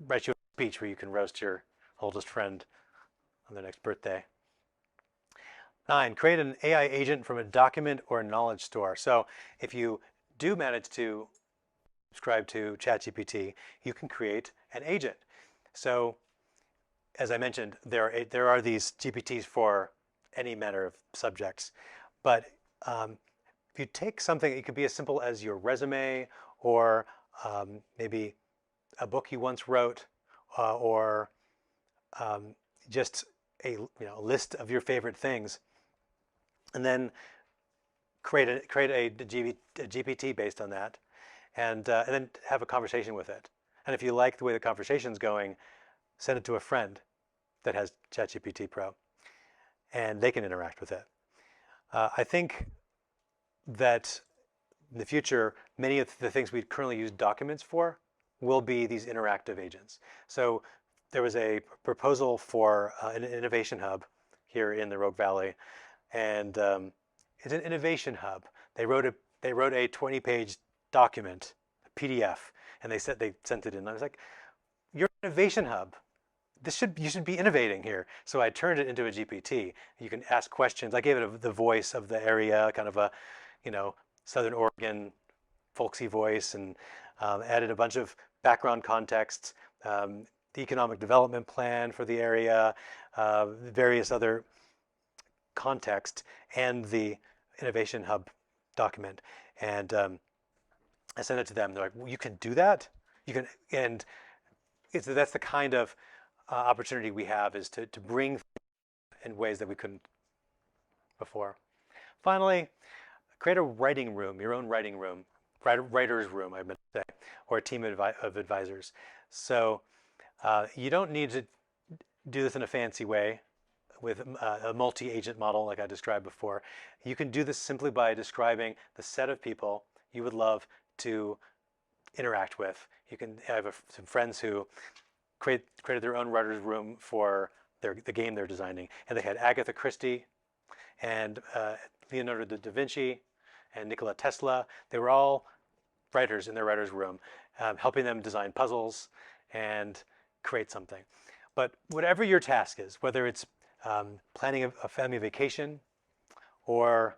write you a speech where you can roast your oldest friend on their next birthday. 9, create an AI agent from a document or a knowledge store. So if you do manage to subscribe to ChatGPT, you can create an agent. So as I mentioned, there are these GPTs for any manner of subjects. But if you take something, it could be as simple as your resume, or maybe a book you once wrote, or just a list of your favorite things, and then create a GPT based on that, and then have a conversation with it. And if you like the way the conversation's going, send it to a friend that has ChatGPT Pro, and they can interact with it. I think that in the future, many of the things we currently use documents for will be these interactive agents. So there was a proposal for an innovation hub here in the Rogue Valley, and it's an innovation hub. They wrote a 20-page document, a PDF, and they sent it in. I was like, "You're an innovation hub. You should be innovating here." So I turned it into a GPT. You can ask questions. I gave it the voice of the area, kind of a, Southern Oregon folksy voice, and added a bunch of background context, the economic development plan for the area, various other context, and the Innovation Hub document. And I sent it to them. They're like, well, "You can do that? You can," and that's the kind of opportunity we have, is to bring in ways that we couldn't before. Finally, create a writing room, your own writing room, writer's room, I meant to say, or a team of advisors. So you don't need to do this in a fancy way with a multi-agent model like I described before. You can do this simply by describing the set of people you would love to interact with. You can have some friends who created their own writer's room for the game they're designing, and they had Agatha Christie and Leonardo da Vinci and Nikola Tesla. They were all writers in their writer's room, helping them design puzzles and create something. But whatever your task is, whether it's planning a family vacation or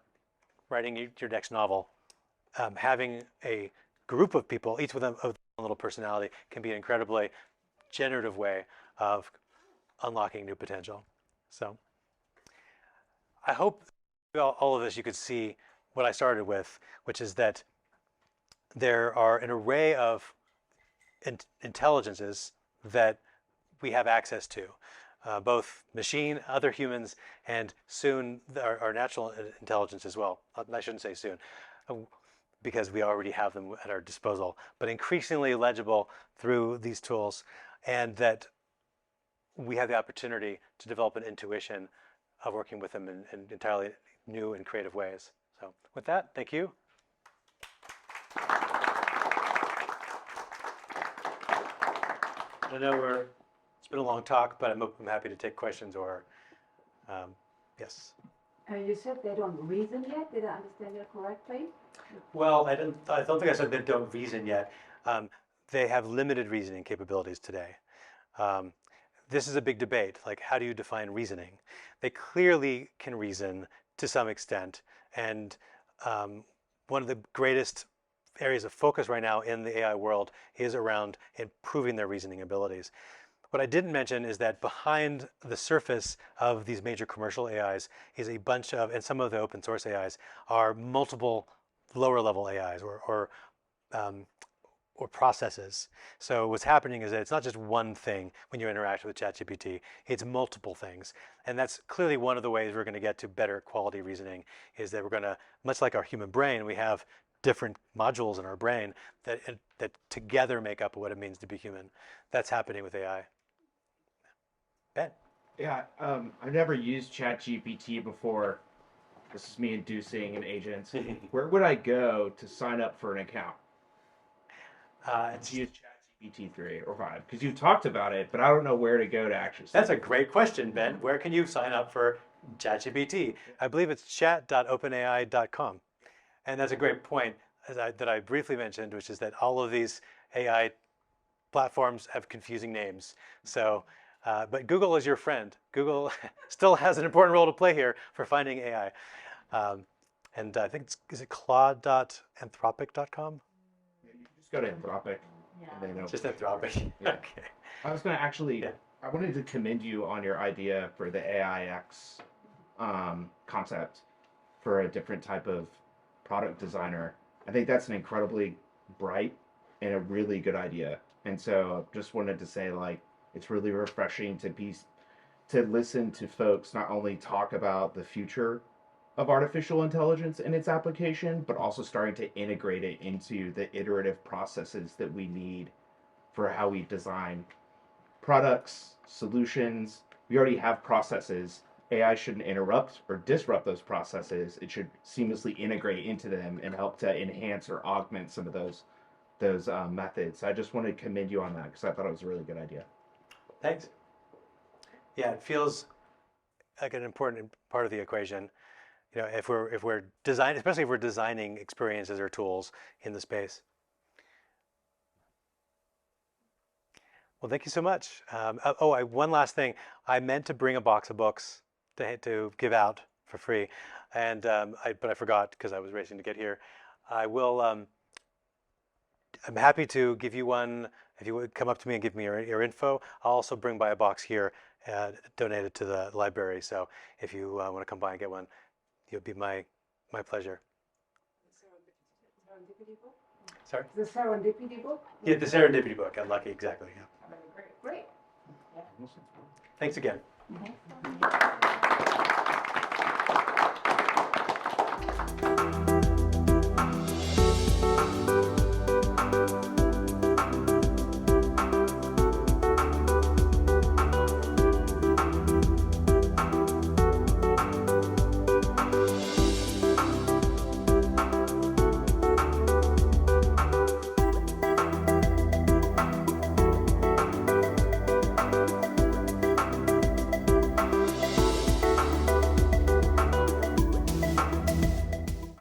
writing your next novel, having a group of people, each with a little personality, can be an incredibly generative way of unlocking new potential. So I hope all of this you could see what I started with, which is that there are an array of intelligences that we have access to, both machine, other humans, and soon our natural intelligence as well. I shouldn't say soon, because we already have them at our disposal, but increasingly legible through these tools, and that we have the opportunity to develop an intuition of working with them in entirely new and creative ways. So with that, thank you. I know it's been a long talk, but I'm happy to take questions or, yes. You said they don't reason yet. Did I understand you correctly? Well, I don't think I said they don't reason yet. They have limited reasoning capabilities today. This is a big debate. Like, how do you define reasoning? They clearly can reason to some extent, and one of the greatest areas of focus right now in the AI world is around improving their reasoning abilities. What I didn't mention is that behind the surface of these major commercial AIs is a bunch of, and some of the open source AIs are multiple lower level AIs or processes. So what's happening is that it's not just one thing when you interact with ChatGPT, it's multiple things. And that's clearly one of the ways we're going to get to better quality reasoning, is that we're going to, much like our human brain, we have different modules in our brain that together make up what it means to be human. That's happening with AI. Ben. Yeah, I've never used ChatGPT before. This is me inducing an agent. Where would I go to sign up for an account? It's To use ChatGPT 3 or 5? Because you talked about it, but I don't know where to go to actually. That's a great question, Ben. Where can you sign up for ChatGPT? I believe it's chat.openai.com. And that's a great point that I briefly mentioned, which is that all of these AI platforms have confusing names. So, but Google is your friend. Google still has an important role to play here for finding AI. And I think is it claude.anthropic.com? Yeah, you can just go to Anthropic, and they know. Just Anthropic. Yeah. Okay. I was going to actually, Yeah. I wanted to commend you on your idea for the AIX concept for a different type of product designer. I think that's an incredibly bright and a really good idea. And so just wanted to say, like, it's really refreshing to listen to folks not only talk about the future of artificial intelligence and its application, but also starting to integrate it into the iterative processes that we need for how we design products, solutions. We already have processes. AI shouldn't interrupt or disrupt those processes. It should seamlessly integrate into them and help to enhance or augment some of those methods. I just wanted to commend you on that because I thought it was a really good idea. Thanks. Yeah, it feels like an important part of the equation. You know, if we're designing, especially if we're designing experiences or tools in the space. Well, thank you so much. One last thing. I meant to bring a box of books to give out for free, and but I forgot because I was racing to get here. I will. I'm happy to give you one if you would come up to me and give me your info. I'll also bring by a box here, donated to the library. So if you want to come by and get one, it would be my pleasure. Serendipity book? Sorry? The serendipity book? Yeah, the serendipity book. I'm lucky, exactly. Yeah. Great. Thanks again. Great.